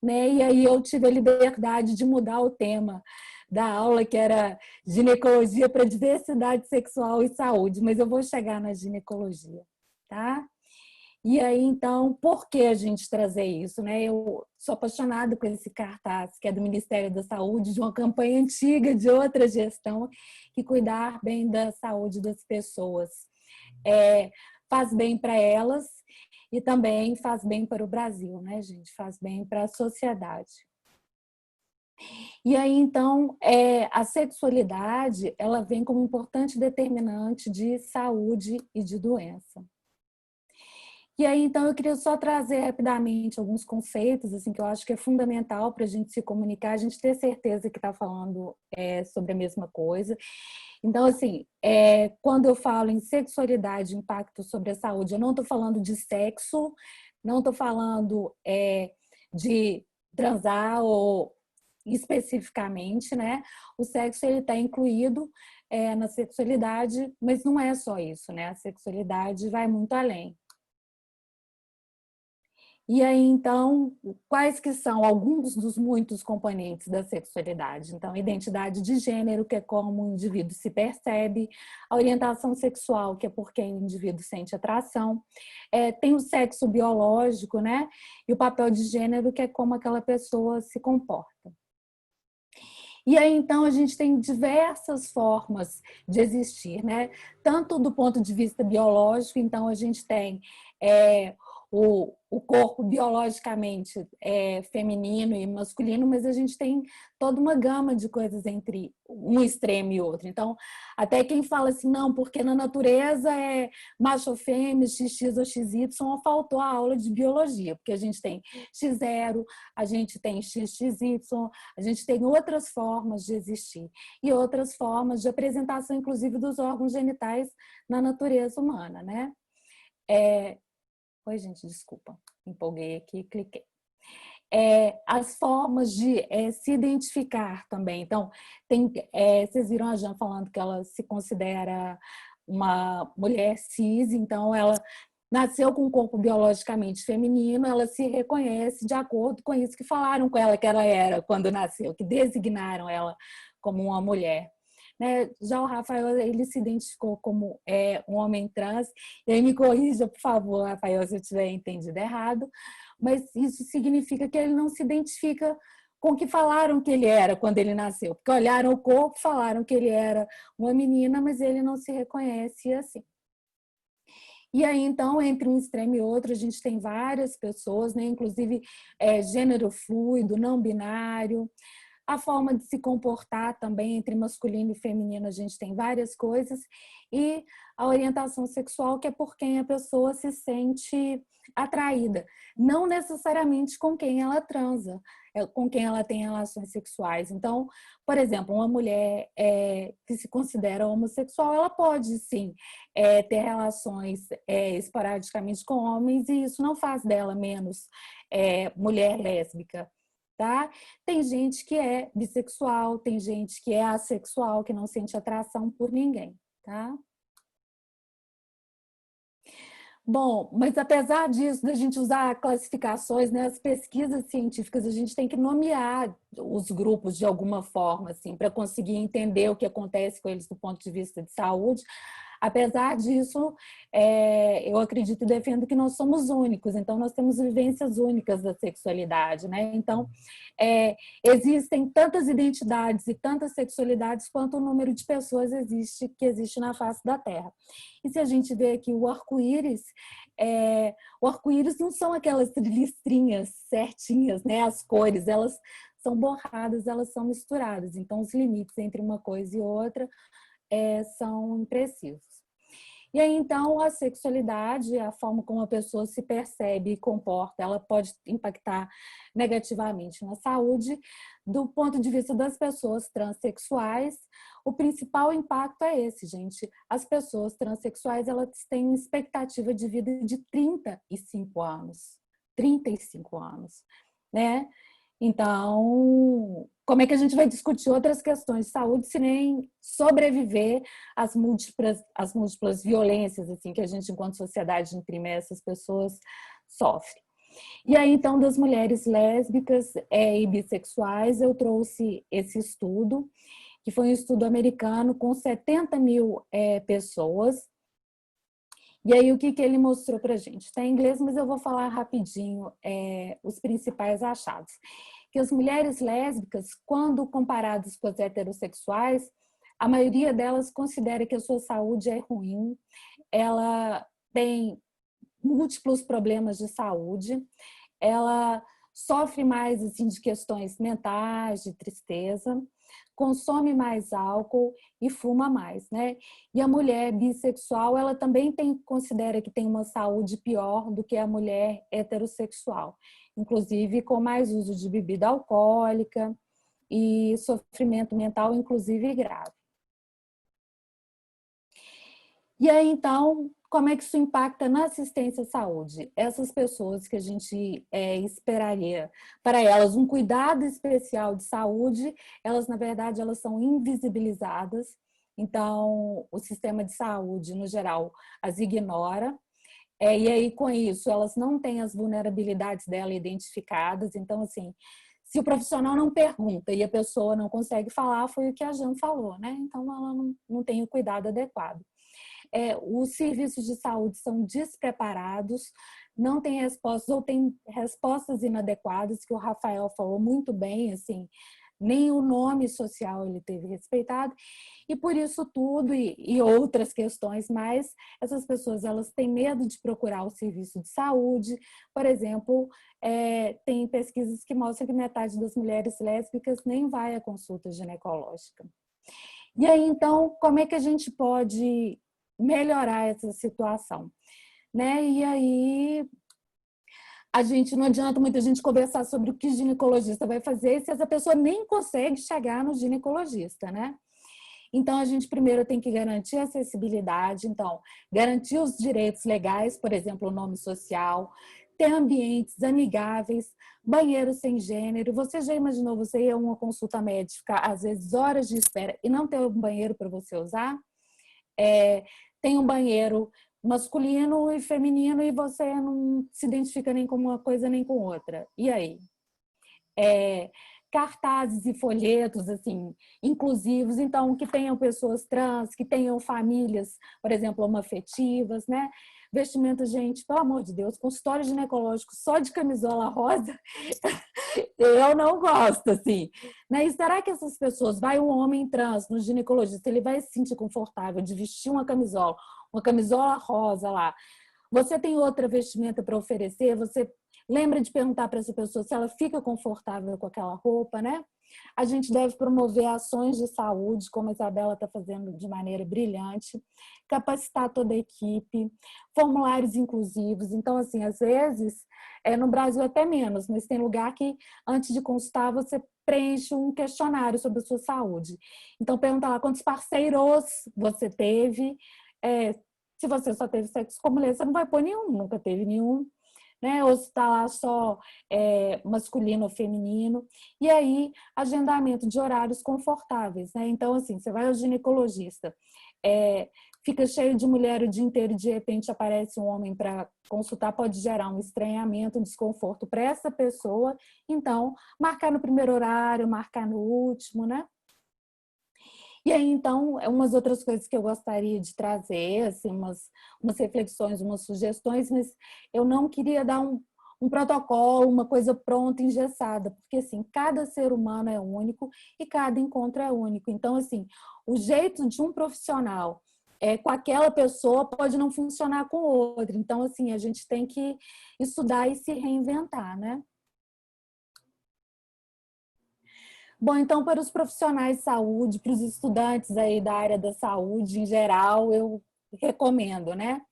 Né? E aí eu tive a liberdade de mudar o tema da aula, que era ginecologia para diversidade sexual e saúde, mas eu vou chegar na ginecologia, tá? E aí, então, por que a gente trazer isso, né? Eu sou apaixonada com esse cartaz, que é do Ministério da Saúde, de uma campanha antiga, de outra gestão, que cuidar bem da saúde das pessoas faz bem para elas e também faz bem para o Brasil, né, gente? Faz bem para a sociedade. E aí, então, a sexualidade, ela vem como importante determinante de saúde e de doença. E aí, então, eu queria só trazer rapidamente alguns conceitos, assim, que eu acho que é fundamental para a gente se comunicar, a gente ter certeza que está falando sobre a mesma coisa. Então, assim, quando eu falo em sexualidade, impacto sobre a saúde, eu não estou falando de sexo, não estou falando de transar ou especificamente, né? O sexo ele está incluído na sexualidade, mas não é só isso, né? A sexualidade vai muito além. E aí, então, quais que são alguns dos muitos componentes da sexualidade? Então, a identidade de gênero, que é como o indivíduo se percebe, a orientação sexual, que é por quem o indivíduo sente atração, tem o sexo biológico, né? E o papel de gênero, que é como aquela pessoa se comporta. E aí, então, a gente tem diversas formas de existir, né? Tanto do ponto de vista biológico, então, a gente tem o corpo biologicamente feminino e masculino, mas a gente tem toda uma gama de coisas entre um extremo e outro. Então, até quem fala assim, não, porque na natureza é macho ou fêmea, XX ou XY, faltou a aula de biologia, porque a gente tem X0, a gente tem XXY, a gente tem outras formas de existir e outras formas de apresentação, inclusive, dos órgãos genitais na natureza humana, né? Oi, gente, desculpa, empolguei aqui, cliquei. As formas de se identificar também. Então, vocês viram a Jan falando que ela se considera uma mulher cis, então ela nasceu com um corpo biologicamente feminino, ela se reconhece de acordo com isso que falaram com ela que ela era quando nasceu, que designaram ela como uma mulher. Né? Já o Rafael, ele se identificou como um homem trans, e aí me corrija, por favor, Rafael, se eu tiver entendido errado, mas isso significa que ele não se identifica com o que falaram que ele era quando ele nasceu, porque olharam o corpo, falaram que ele era uma menina, mas ele não se reconhece assim. E aí, então, entre um extremo e outro, a gente tem várias pessoas, né? Inclusive gênero fluido, não binário, a forma de se comportar também entre masculino e feminino, a gente tem várias coisas, e a orientação sexual, que é por quem a pessoa se sente atraída, não necessariamente com quem ela transa, com quem ela tem relações sexuais. Então, por exemplo, uma mulher que se considera homossexual, ela pode sim ter relações esporadicamente com homens, e isso não faz dela menos mulher lésbica. Tá? Tem gente que é bissexual, tem gente que é assexual, que não sente atração por ninguém, tá? Bom, mas apesar disso, da gente usar classificações, né, as pesquisas científicas, a gente tem que nomear os grupos de alguma forma, assim, para conseguir entender o que acontece com eles do ponto de vista de saúde. Apesar disso, eu acredito e defendo que nós somos únicos, então nós temos vivências únicas da sexualidade, né? Então, existem tantas identidades e tantas sexualidades quanto o número de pessoas que existe na face da Terra. E se a gente vê aqui o arco-íris não são aquelas listrinhas certinhas, né? As cores, elas são borradas, elas são misturadas. Então, os limites entre uma coisa e outra são imprecisos. E aí, então, a sexualidade, a forma como a pessoa se percebe e comporta, ela pode impactar negativamente na saúde. Do ponto de vista das pessoas transexuais, o principal impacto é esse, gente. As pessoas transexuais, elas têm uma expectativa de vida de 35 anos. 35 anos, né? Então, como é que a gente vai discutir outras questões de saúde se nem sobreviver às múltiplas violências assim que a gente, enquanto sociedade, imprime a essas pessoas, sofre? E aí, então, das mulheres lésbicas e bissexuais, eu trouxe esse estudo, que foi um estudo americano com 70 mil pessoas. E aí, o que ele mostrou para a gente? Está em inglês, mas eu vou falar rapidinho os principais achados. Que as mulheres lésbicas, quando comparadas com as heterossexuais, a maioria delas considera que a sua saúde é ruim, ela tem múltiplos problemas de saúde, ela sofre mais assim, de questões mentais, de tristeza, consome mais álcool e fuma mais, né? E a mulher bissexual, ela também considera que tem uma saúde pior do que a mulher heterossexual, inclusive com mais uso de bebida alcoólica e sofrimento mental, inclusive grave. E aí, então, como é que isso impacta na assistência à saúde? Essas pessoas que a gente esperaria para elas um cuidado especial de saúde, elas, na verdade, elas são invisibilizadas. Então, o sistema de saúde, no geral, as ignora. E aí, com isso, elas não têm as vulnerabilidades dela identificadas. Então, assim, se o profissional não pergunta e a pessoa não consegue falar, foi o que a Jan falou, né? Então, ela não tem o cuidado adequado. Os serviços de saúde são despreparados, não tem respostas ou tem respostas inadequadas, que o Rafael falou muito bem, assim, nem o nome social ele teve respeitado, e por isso tudo e outras questões mais, essas pessoas elas têm medo de procurar o serviço de saúde. Por exemplo, tem pesquisas que mostram que metade das mulheres lésbicas nem vai à consulta ginecológica. E aí, então, como é que a gente pode melhorar essa situação, né? E aí não adianta muita gente conversar sobre o que o ginecologista vai fazer se essa pessoa nem consegue chegar no ginecologista, né? Então, a gente primeiro tem que garantir a acessibilidade, então, garantir os direitos legais, por exemplo, o nome social, ter ambientes amigáveis, banheiro sem gênero. Você já imaginou você ir a uma consulta médica, às vezes horas de espera, e não ter um banheiro para você usar? Tem um banheiro masculino e feminino e você não se identifica nem com uma coisa nem com outra. E aí? Cartazes e folhetos assim, inclusivos, então que tenham pessoas trans, que tenham famílias, por exemplo, homoafetivas, né? Vestimenta, gente, pelo amor de Deus, consultório ginecológico só de camisola rosa, eu não gosto, assim. Né? E será que essas pessoas, vai um homem trans no ginecologista, ele vai se sentir confortável de vestir uma camisola rosa lá? Você tem outra vestimenta para oferecer? Você lembra de perguntar para essa pessoa se ela fica confortável com aquela roupa, né? A gente deve promover ações de saúde, como a Isabela está fazendo de maneira brilhante, capacitar toda a equipe, formulários inclusivos. Então, assim, às vezes, no Brasil até menos, mas tem lugar que, antes de consultar, você preenche um questionário sobre a sua saúde. Então, pergunta lá quantos parceiros você teve. Se você só teve sexo com mulher, você não vai pôr nenhum, nunca teve nenhum. Né? Ou se está lá só masculino ou feminino. E aí, agendamento de horários confortáveis. Né? Então, assim, você vai ao ginecologista, fica cheio de mulher o dia inteiro e de repente aparece um homem para consultar, pode gerar um estranhamento, um desconforto para essa pessoa. Então, marcar no primeiro horário, marcar no último, né? E aí, então, umas outras coisas que eu gostaria de trazer, assim, umas reflexões, umas sugestões, mas eu não queria dar um protocolo, uma coisa pronta, engessada, porque, assim, cada ser humano é único e cada encontro é único. Então, assim, o jeito de um profissional com aquela pessoa pode não funcionar com outra. Então, assim, a gente tem que estudar e se reinventar, né? Bom, então, para os profissionais de saúde, para os estudantes aí da área da saúde em geral, eu recomendo, né?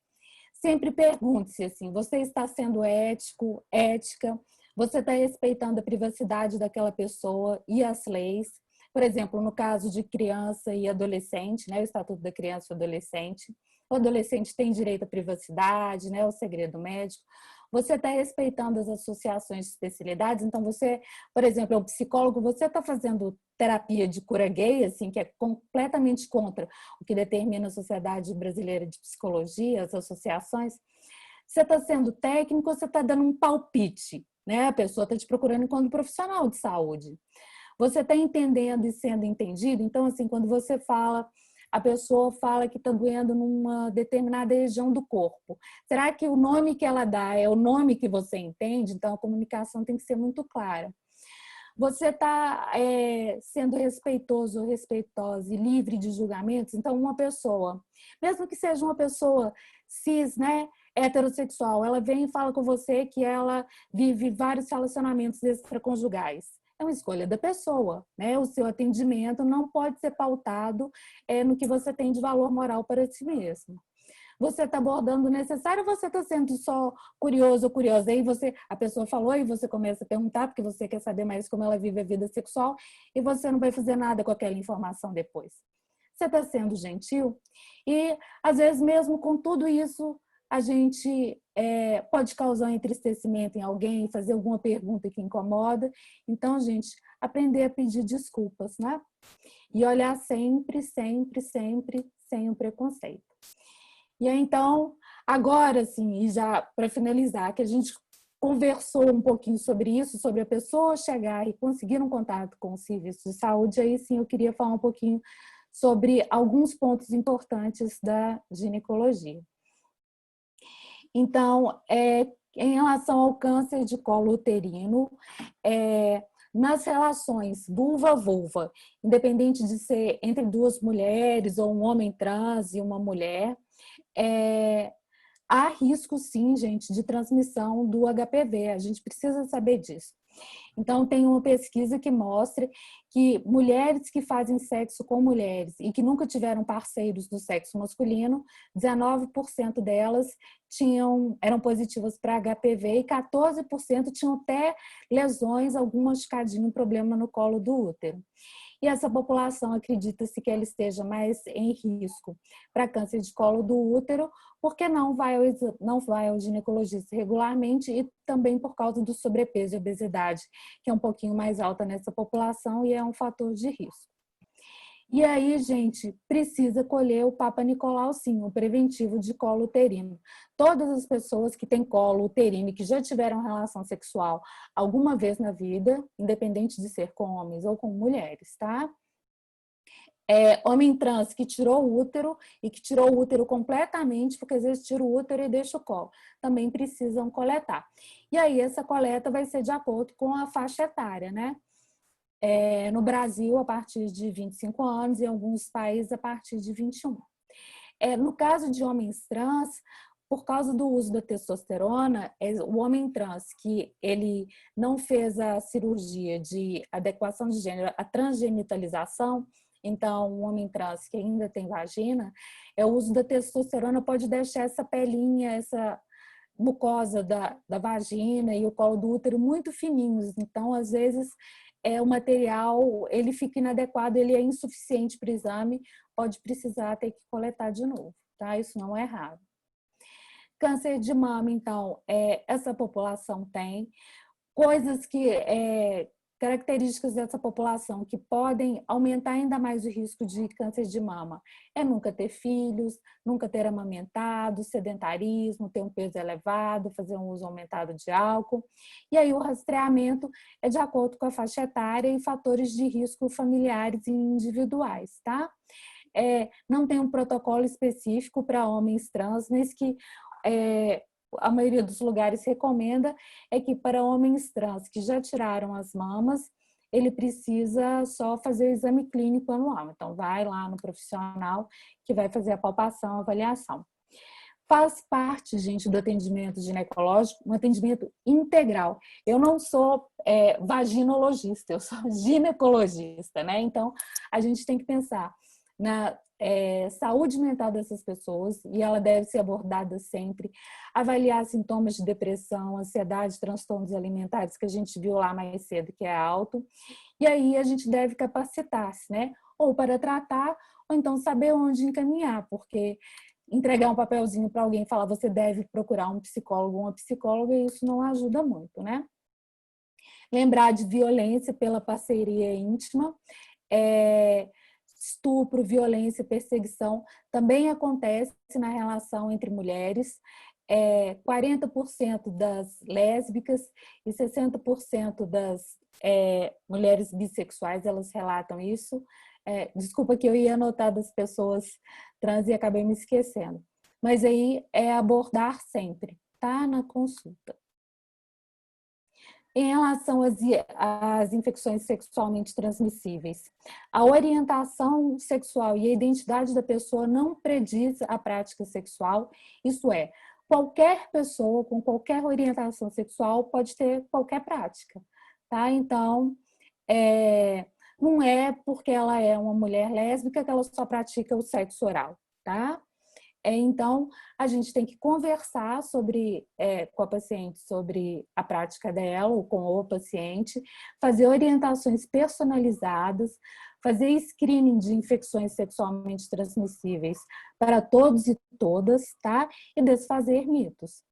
Sempre pergunte-se assim, você está sendo ético, ética, você está respeitando a privacidade daquela pessoa e as leis. Por exemplo, no caso de criança e adolescente, né? O Estatuto da Criança e Adolescente, o adolescente tem direito à privacidade, né? O segredo médico. Você está respeitando as associações de especialidades, então você, por exemplo, é um psicólogo, você está fazendo terapia de cura gay, assim, que é completamente contra o que determina a Sociedade Brasileira de Psicologia, as associações. Você está sendo técnico, você está dando um palpite, né? A pessoa está te procurando enquanto profissional de saúde. Você está entendendo e sendo entendido? Então, assim, quando você fala, a pessoa fala que está doendo numa determinada região do corpo. Será que o nome que ela dá é o nome que você entende? Então, a comunicação tem que ser muito clara. Você está sendo respeitoso ou respeitosa e livre de julgamentos? Então, uma pessoa, mesmo que seja uma pessoa cis, né, heterossexual, ela vem e fala com você que ela vive vários relacionamentos extraconjugais. é uma escolha da pessoa, né? O seu atendimento não pode ser pautado no que você tem de valor moral para si mesmo. Você está abordando o necessário ou você está sendo só curioso ou curiosa? Aí a pessoa falou e você começa a perguntar porque você quer saber mais como ela vive a vida sexual e você não vai fazer nada com aquela informação depois. Você está sendo gentil e, às vezes, mesmo com tudo isso, a gente pode causar um entristecimento em alguém, fazer alguma pergunta que incomoda. Então, gente, aprender a pedir desculpas, né? E olhar sempre, sempre, sempre sem o preconceito. E aí, então, agora, assim, e já para finalizar, que a gente conversou um pouquinho sobre isso, sobre a pessoa chegar e conseguir um contato com o serviço de saúde, aí sim eu queria falar um pouquinho sobre alguns pontos importantes da ginecologia. Então, em relação ao câncer de colo uterino, nas relações vulva-vulva, independente de ser entre duas mulheres ou um homem trans e uma mulher, há risco sim, gente, de transmissão do HPV, a gente precisa saber disso. Então, tem uma pesquisa que mostra que mulheres que fazem sexo com mulheres e que nunca tiveram parceiros do sexo masculino, 19% delas eram positivas para HPV e 14% tinham até lesões, algum machucadinho, um problema no colo do útero. E essa população acredita-se que ela esteja mais em risco para câncer de colo do útero, porque não vai ao ginecologista regularmente e também por causa do sobrepeso e obesidade, que é um pouquinho mais alta nessa população e é um fator de risco. E aí, gente, precisa colher o Papa Nicolau, sim, o preventivo de colo uterino. Todas as pessoas que têm colo uterino e que já tiveram relação sexual alguma vez na vida, independente de ser com homens ou com mulheres, tá? Homem trans que tirou o útero e que tirou o útero completamente, porque às vezes tira o útero e deixa o colo, também precisam coletar. E aí essa coleta vai ser de acordo com a faixa etária, né? No Brasil, a partir de 25 anos, e em alguns países, a partir de 21. No caso de homens trans, por causa do uso da testosterona, o homem trans que ele não fez a cirurgia de adequação de gênero, a transgenitalização, então um homem trans que ainda tem vagina, o uso da testosterona pode deixar essa pelinha, essa mucosa da vagina e o colo do útero muito fininhos. Então, às vezes, o material ele fica inadequado, ele é insuficiente para o exame, pode precisar ter que coletar de novo, tá? Isso não é raro. Câncer de mama, então, essa população tem coisas que características dessa população que podem aumentar ainda mais o risco de câncer de mama. Nunca ter filhos, nunca ter amamentado, sedentarismo, ter um peso elevado, fazer um uso aumentado de álcool. E aí o rastreamento é de acordo com a faixa etária e fatores de risco familiares e individuais, tá? Não tem um protocolo específico para homens trans, mas que a maioria dos lugares recomenda que para homens trans que já tiraram as mamas, ele precisa só fazer o exame clínico anual. Então, vai lá no profissional que vai fazer a palpação, a avaliação. Faz parte, gente, do atendimento ginecológico, um atendimento integral. Eu não sou vaginologista, eu sou ginecologista, né? Então, a gente tem que pensar na saúde mental dessas pessoas, e ela deve ser abordada sempre, avaliar sintomas de depressão, ansiedade, transtornos alimentares, que a gente viu lá mais cedo, que é alto, e aí a gente deve capacitar-se, né? Ou para tratar, ou então saber onde encaminhar, porque entregar um papelzinho para alguém e falar você deve procurar um psicólogo ou uma psicóloga, isso não ajuda muito, né? Lembrar de violência pela parceria íntima, estupro, violência e perseguição também acontece na relação entre mulheres. 40% das lésbicas e 60% das mulheres bissexuais, elas relatam isso. Desculpa que eu ia anotar das pessoas trans e acabei me esquecendo. Mas aí é abordar sempre, tá? Na consulta. Em relação às infecções sexualmente transmissíveis, a orientação sexual e a identidade da pessoa não prediz a prática sexual, isso é, qualquer pessoa com qualquer orientação sexual pode ter qualquer prática, tá? Então, não é porque ela é uma mulher lésbica que ela só pratica o sexo oral, tá? Então, a gente tem que conversar com a paciente sobre a prática dela ou com o paciente, fazer orientações personalizadas, fazer screening de infecções sexualmente transmissíveis para todos e todas, tá? E desfazer mitos.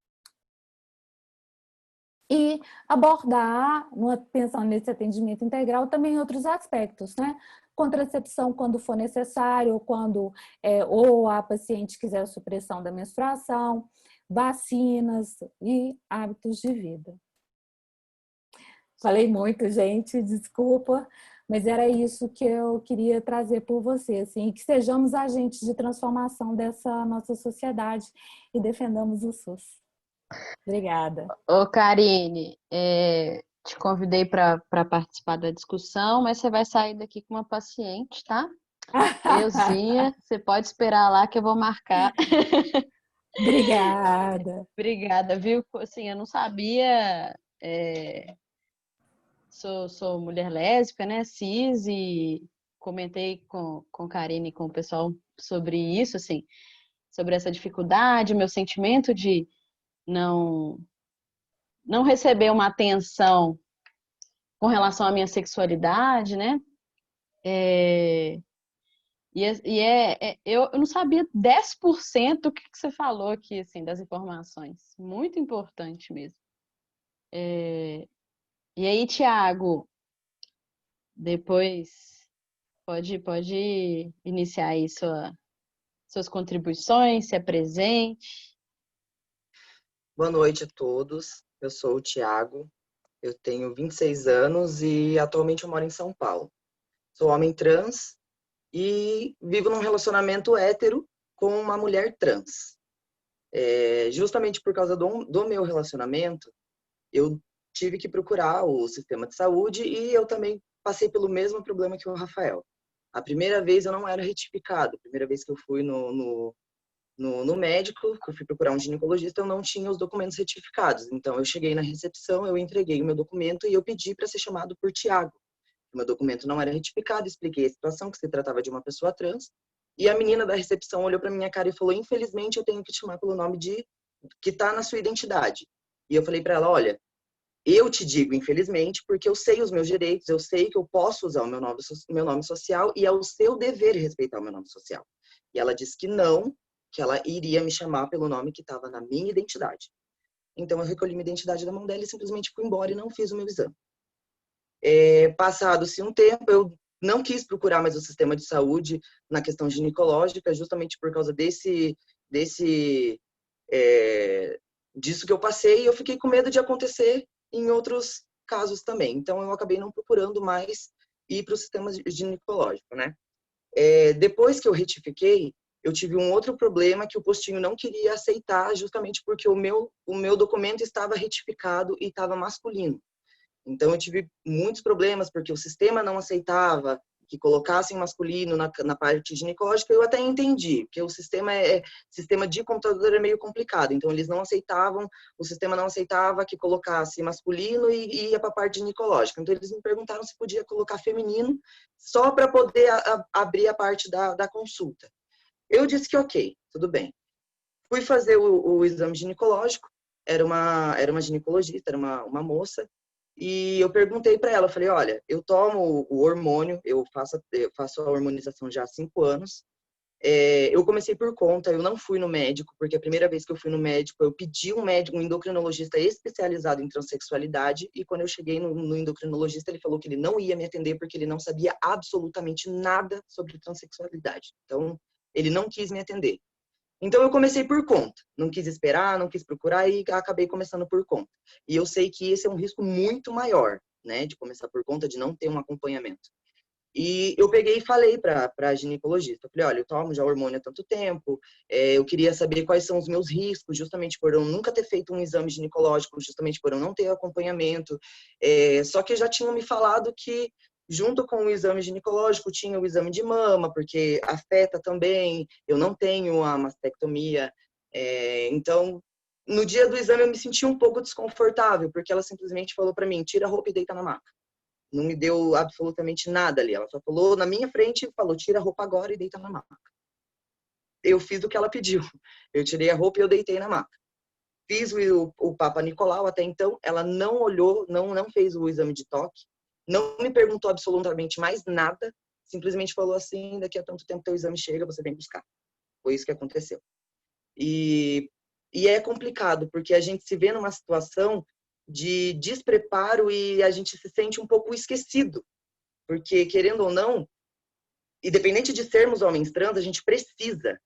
E abordar, pensando nesse atendimento integral, também outros aspectos, né? Contracepção quando for necessário, ou quando ou a paciente quiser a supressão da menstruação, vacinas e hábitos de vida. Falei muito, gente, desculpa, mas era isso que eu queria trazer por você, assim, que sejamos agentes de transformação dessa nossa sociedade e defendamos o SUS. Obrigada. Ô, Karine, te convidei para participar da discussão, mas você vai sair daqui com uma paciente, tá? Euzinha, você pode esperar lá que eu vou marcar. Obrigada. Obrigada, viu? Assim, eu não sabia. Sou mulher lésbica, né? Cis, e comentei com Karine e com o pessoal sobre isso, assim, sobre essa dificuldade, meu sentimento de não receber uma atenção com relação à minha sexualidade, né? Eu não sabia 10% do que você falou aqui, assim, das informações. Muito importante mesmo. E aí, Tiago, depois pode iniciar aí suas contribuições, se apresente. Boa noite a todos. Eu sou o Tiago. Eu tenho 26 anos e atualmente eu moro em São Paulo. Sou homem trans e vivo num relacionamento hétero com uma mulher trans. Justamente por causa do meu relacionamento, eu tive que procurar o sistema de saúde e eu também passei pelo mesmo problema que o Rafael. A primeira vez eu não era retificado. A primeira vez que eu fui no médico, que eu fui procurar um ginecologista, eu não tinha os documentos retificados. Então, eu cheguei na recepção, eu entreguei o meu documento e eu pedi para ser chamado por Tiago. O meu documento não era retificado, expliquei a situação, que se tratava de uma pessoa trans. E a menina da recepção olhou para minha cara e falou: infelizmente, eu tenho que te chamar pelo nome que está na sua identidade. E eu falei para ela: olha, eu te digo infelizmente porque eu sei os meus direitos, eu sei que eu posso usar o meu nome social e é o seu dever respeitar o meu nome social. E ela disse que não, que ela iria me chamar pelo nome que estava na minha identidade. Então, eu recolhi minha identidade da mão dela e simplesmente fui embora e não fiz o meu exame. Passado-se um tempo, eu não quis procurar mais o sistema de saúde na questão ginecológica, justamente por causa disso que eu passei, e eu fiquei com medo de acontecer em outros casos também. Então, eu acabei não procurando mais ir para o sistema ginecológico, né? Depois que eu retifiquei, eu tive um outro problema que o postinho não queria aceitar, justamente porque o meu documento estava retificado e estava masculino. Então, eu tive muitos problemas, porque o sistema não aceitava que colocassem masculino na parte ginecológica. Eu até entendi, porque o sistema sistema de computador é meio complicado. Então, eles não aceitavam, o sistema não aceitava que colocasse masculino e ia para a parte ginecológica. Então, eles me perguntaram se podia colocar feminino, só para poder abrir a parte da consulta. Eu disse que ok, tudo bem. Fui fazer o exame ginecológico, era uma ginecologista, era uma moça, e eu perguntei para ela, eu falei: olha, eu tomo o hormônio, eu faço a hormonização já há 5 anos, eu comecei por conta, eu não fui no médico, porque a primeira vez que eu fui no médico, eu pedi um endocrinologista especializado em transexualidade, e quando eu cheguei no endocrinologista, ele falou que ele não ia me atender porque ele não sabia absolutamente nada sobre transexualidade. Então, ele não quis me atender. Então, eu comecei por conta. Não quis esperar, não quis procurar e acabei começando por conta. E eu sei que esse é um risco muito maior, né? De começar por conta, de não ter um acompanhamento. E eu peguei e falei para a ginecologista. Eu falei: olha, eu tomo já hormônio há tanto tempo, eu queria saber quais são os meus riscos, justamente por eu nunca ter feito um exame ginecológico, justamente por eu não ter acompanhamento. Só que já tinham me falado que, junto com o exame ginecológico, tinha o exame de mama, porque afeta também, eu não tenho a mastectomia. Então, no dia do exame eu me senti um pouco desconfortável, porque ela simplesmente falou para mim: tira a roupa e deita na maca. Não me deu absolutamente nada ali. Ela só falou na minha frente e falou, tira a roupa agora e deita na maca. Eu fiz o que ela pediu. Eu tirei a roupa e eu deitei na maca. Fiz o Papa Nicolau até então, ela não olhou, não fez o exame de toque, não me perguntou absolutamente mais nada, simplesmente falou assim, daqui a tanto tempo teu exame chega, você vem buscar. Foi isso que aconteceu. E é complicado, porque a gente se vê numa situação de despreparo e a gente se sente um pouco esquecido. Porque, querendo ou não, independente de sermos homens trans, a gente precisa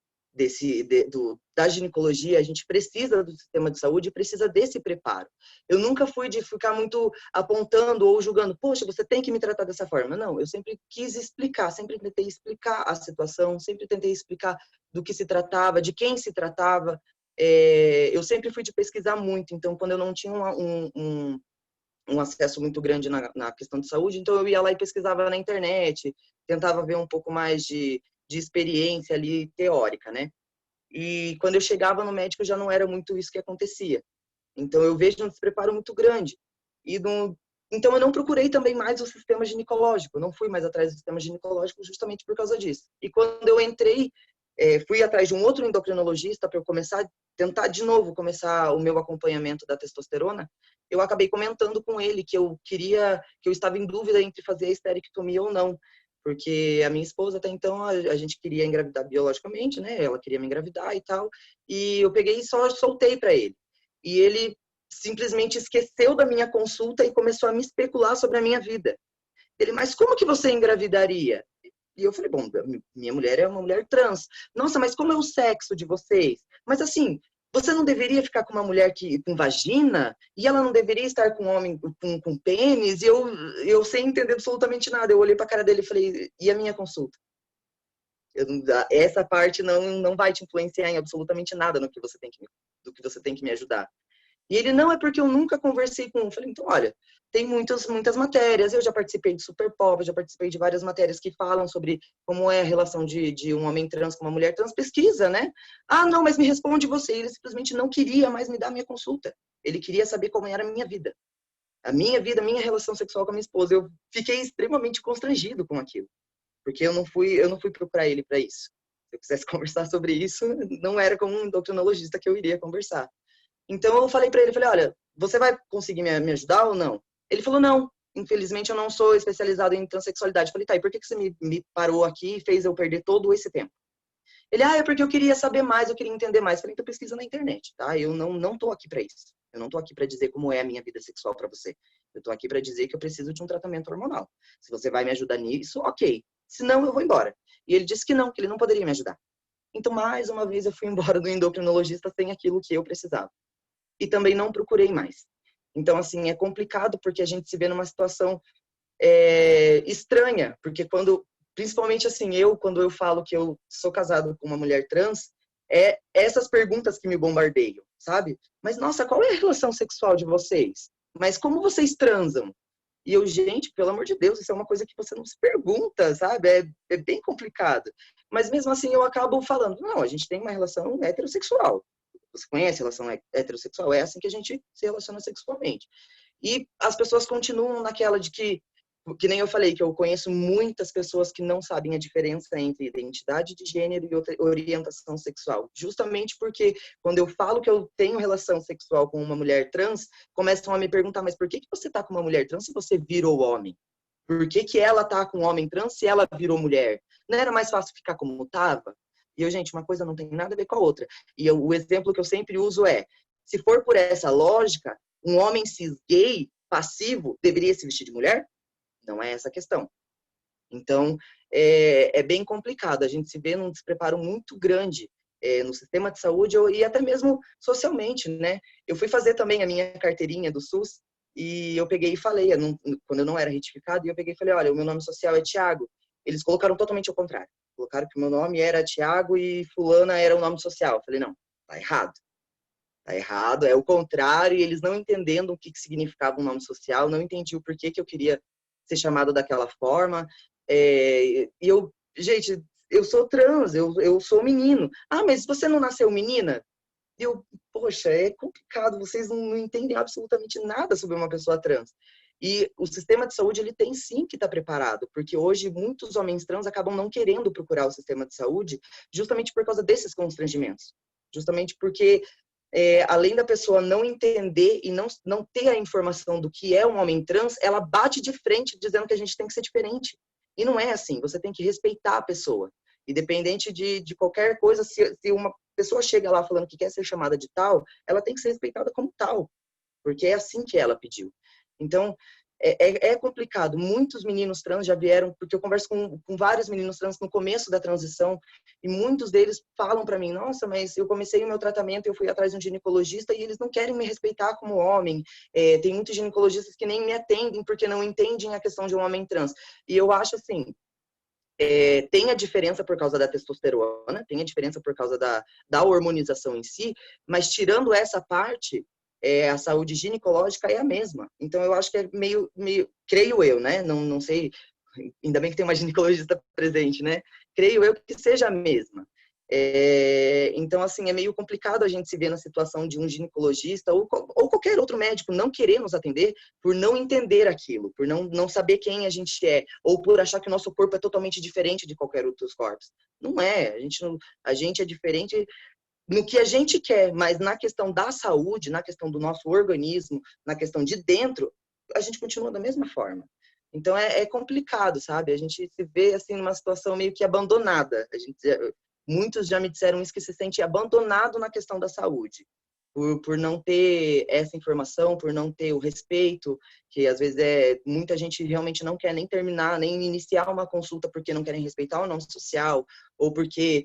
da ginecologia, a gente precisa do sistema de saúde, precisa desse preparo. Eu nunca fui de ficar muito apontando ou julgando, poxa, você tem que me tratar dessa forma. Não, eu sempre quis explicar, sempre tentei explicar a situação, sempre tentei explicar do que se tratava, de quem se tratava. Eu sempre fui de pesquisar muito, então quando eu não tinha um acesso muito grande na questão de saúde, então eu ia lá e pesquisava na internet, tentava ver um pouco mais de experiência ali teórica, né? E quando eu chegava no médico já não era muito isso que acontecia. Então eu vejo um despreparo muito grande. Então eu não procurei também mais o sistema ginecológico, eu não fui mais atrás do sistema ginecológico justamente por causa disso. E quando eu entrei, fui atrás de um outro endocrinologista para eu tentar de novo começar o meu acompanhamento da testosterona, eu acabei comentando com ele que eu estava em dúvida entre fazer a esterectomia ou não, porque a minha esposa até então a gente queria engravidar biologicamente, né? Ela queria me engravidar e tal, e eu peguei e só soltei para ele. E ele simplesmente esqueceu da minha consulta e começou a me especular sobre a minha vida. Ele, mas como que você engravidaria? E eu falei, bom, minha mulher é uma mulher trans. Nossa, mas como é o sexo de vocês? Mas assim, você não deveria ficar com uma mulher com vagina? E ela não deveria estar com um homem com pênis? E eu sem entender absolutamente nada. Eu olhei pra cara dele e falei, e a minha consulta? Essa parte não vai te influenciar em absolutamente nada do que você tem que me ajudar. E ele, não, é porque eu nunca conversei com... Eu falei, então, olha, tem muitas matérias, eu já participei de Super Pop, já participei de várias matérias que falam sobre como é a relação de um homem trans com uma mulher trans, pesquisa, né? Ah, não, mas me responde você. Ele simplesmente não queria mais me dar a minha consulta. Ele queria saber como era a minha vida. A minha relação sexual com a minha esposa. Eu fiquei extremamente constrangido com aquilo, porque eu não fui procurar ele para isso. Se eu quisesse conversar sobre isso, não era com um endocrinologista que eu iria conversar. Então eu falei para ele, olha, você vai conseguir me ajudar ou não? Ele falou, não, infelizmente eu não sou especializado em transexualidade. Eu falei, tá, e por que você me parou aqui e fez eu perder todo esse tempo? Ele, é porque eu queria saber mais, eu queria entender mais. Eu falei, então pesquisa na internet, tá? Eu não tô aqui para isso. Eu não tô aqui para dizer como é a minha vida sexual para você. Eu tô aqui para dizer que eu preciso de um tratamento hormonal. Se você vai me ajudar nisso, ok. Se não, eu vou embora. E ele disse que ele não poderia me ajudar. Então, mais uma vez, eu fui embora do endocrinologista sem aquilo que eu precisava. E também não procurei mais. Então, assim, é complicado porque a gente se vê numa situação estranha, porque principalmente assim, quando eu falo que eu sou casado com uma mulher trans, essas perguntas que me bombardeiam, sabe? Mas, nossa, qual é a relação sexual de vocês? Mas como vocês transam? E eu, gente, pelo amor de Deus, isso é uma coisa que você não se pergunta, sabe? É bem complicado. Mas mesmo assim eu acabo falando, não, a gente tem uma relação heterossexual. Você conhece a relação heterossexual? É assim que a gente se relaciona sexualmente. E as pessoas continuam naquela de que nem eu falei, que eu conheço muitas pessoas que não sabem a diferença entre identidade de gênero e orientação sexual. Justamente porque quando eu falo que eu tenho relação sexual com uma mulher trans, começam a me perguntar, mas por que você tá com uma mulher trans se você virou homem? Por que ela tá com um homem trans se ela virou mulher? Não era mais fácil ficar como tava? E eu, gente, uma coisa não tem nada a ver com a outra. E o exemplo que eu sempre uso se for por essa lógica, um homem cis gay, passivo, deveria se vestir de mulher? Não é essa a questão. Então, é bem complicado. A gente se vê num despreparo muito grande no sistema de saúde e até mesmo socialmente, né? Eu fui fazer também a minha carteirinha do SUS e eu peguei e falei, quando eu não era retificado, eu peguei e falei, olha, o meu nome social é Tiago. Eles colocaram totalmente ao contrário. Colocaram que o meu nome era Tiago e fulana era o nome social. Eu falei, não, tá errado. Tá errado, é o contrário, e eles não entendendo o que significava um nome social, não entendiam o porquê que eu queria ser chamado daquela forma. E gente, eu sou trans, eu sou menino. Ah, mas você não nasceu menina? Poxa, é complicado, vocês não entendem absolutamente nada sobre uma pessoa trans. E o sistema de saúde, ele tem sim que estar preparado, porque hoje muitos homens trans acabam não querendo procurar o sistema de saúde justamente por causa desses constrangimentos. Justamente porque, além da pessoa não entender e não ter a informação do que é um homem trans, ela bate de frente dizendo que a gente tem que ser diferente. E não é assim, você tem que respeitar a pessoa. Independente de qualquer coisa, se uma pessoa chega lá falando que quer ser chamada de tal, ela tem que ser respeitada como tal, porque é assim que ela pediu. Então, é complicado. Muitos meninos trans já vieram, porque eu converso com vários meninos trans no começo da transição, e muitos deles falam para mim, nossa, mas eu comecei o meu tratamento, eu fui atrás de um ginecologista e eles não querem me respeitar como homem. Tem muitos ginecologistas que nem me atendem porque não entendem a questão de um homem trans. E eu acho assim, tem a diferença por causa da testosterona, tem a diferença por causa da hormonização em si, mas tirando essa parte, a saúde ginecológica é a mesma. Então, eu acho que é meio creio eu, né? Não sei, ainda bem que tem uma ginecologista presente, né? Creio eu que seja a mesma. Então, assim, é meio complicado a gente se ver na situação de um ginecologista ou qualquer outro médico não querer nos atender por não entender aquilo, por não saber quem a gente é, ou por achar que o nosso corpo é totalmente diferente de qualquer outro corpos. Não é, a gente é diferente no que a gente quer, mas na questão da saúde, na questão do nosso organismo, na questão de dentro, a gente continua da mesma forma. Então, é complicado, sabe? A gente se vê, assim, numa situação meio que abandonada. Muitos já me disseram isso, que se sente abandonado na questão da saúde, por não ter essa informação, por não ter o respeito, que às vezes muita gente realmente não quer nem terminar, nem iniciar uma consulta porque não querem respeitar o nome social, ou porque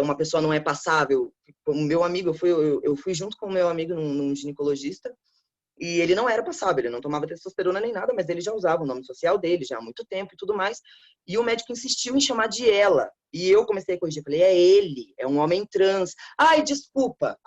uma pessoa não é passável. O meu amigo, eu fui junto com o meu amigo num ginecologista, e ele não era passável, ele não tomava testosterona nem nada, mas ele já usava o nome social dele já há muito tempo e tudo mais. E o médico insistiu em chamar de ela. E eu comecei a corrigir, falei, é ele, é um homem trans. Ai, desculpa,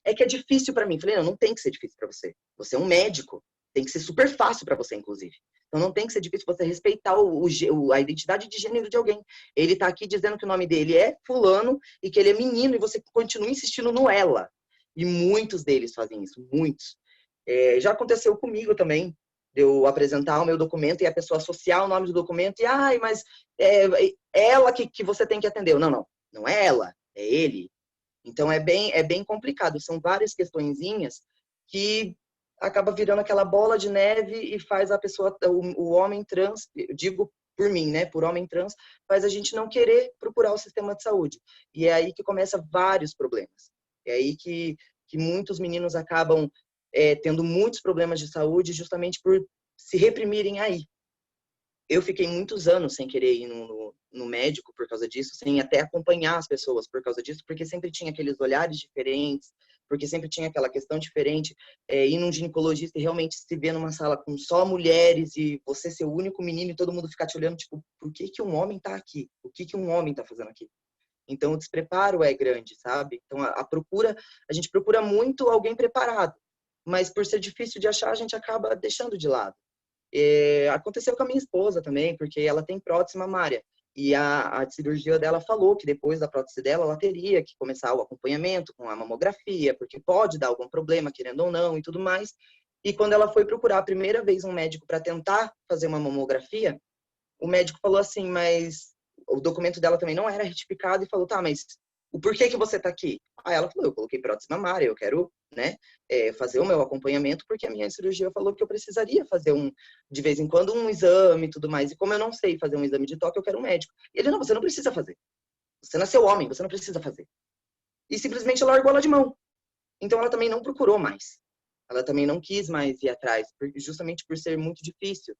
é que é difícil para mim. Falei, não tem que ser difícil para você. Você é um médico, tem que ser super fácil para você, inclusive. Então não tem que ser difícil você respeitar a identidade de gênero de alguém. Ele tá aqui dizendo que o nome dele é fulano e que ele é menino e você continua insistindo no ela. E muitos deles fazem isso, muitos. Já aconteceu comigo também, de eu apresentar o meu documento e a pessoa associar o nome do documento e, mas é ela que você tem que atender. Não é ela, é ele. Então é bem complicado, são várias questõezinhas que acaba virando aquela bola de neve e faz a pessoa, o homem trans, eu digo por mim, né, por homem trans, faz a gente não querer procurar o sistema de saúde. E é aí que começa vários problemas. É aí que muitos meninos acabam tendo muitos problemas de saúde justamente por se reprimirem aí. Eu fiquei muitos anos sem querer ir no médico por causa disso, sem até acompanhar as pessoas por causa disso, porque sempre tinha aqueles olhares diferentes, porque sempre tinha aquela questão diferente. Ir num ginecologista e realmente se ver numa sala com só mulheres e você ser o único menino e todo mundo ficar te olhando, tipo, por que um homem tá aqui? O que um homem tá fazendo aqui? Então, o despreparo é grande, sabe? Então, a gente procura muito alguém preparado, mas por ser difícil de achar, a gente acaba deixando de lado. Aconteceu com a minha esposa também, porque ela tem prótese mamária. E a cirurgia dela falou que depois da prótese dela, ela teria que começar o acompanhamento com a mamografia, porque pode dar algum problema, querendo ou não, e tudo mais. E quando ela foi procurar a primeira vez um médico para tentar fazer uma mamografia, o médico falou assim, mas o documento dela também não era retificado, e falou, tá, mas o porquê que você tá aqui? Aí ela falou, eu coloquei prótese mamária, eu quero, né, fazer o meu acompanhamento, porque a minha cirurgia falou que eu precisaria fazer de vez em quando um exame e tudo mais, e como eu não sei fazer um exame de toque, eu quero um médico. E ele, não, você não precisa fazer. Você nasceu homem, você não precisa fazer. E simplesmente largou ela de mão. Então ela também não procurou mais. Ela também não quis mais ir atrás, justamente por ser muito difícil.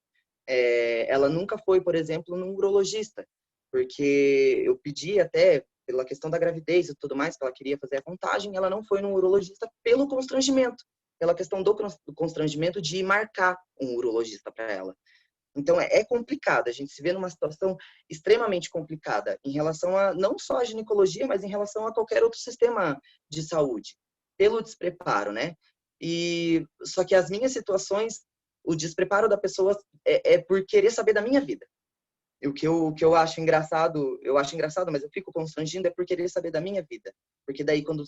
Ela nunca foi, por exemplo, num urologista, porque eu pedi até pela questão da gravidez e tudo mais, que ela queria fazer a contagem, ela não foi no urologista pelo constrangimento, pela questão do constrangimento de marcar um urologista para ela. Então, é complicado, a gente se vê numa situação extremamente complicada em relação a, não só a ginecologia, mas em relação a qualquer outro sistema de saúde, pelo despreparo, né? Só que as minhas situações, o despreparo da pessoa é por querer saber da minha vida. O que eu acho engraçado, mas eu fico constrangido, é por querer saber da minha vida. Porque daí, quando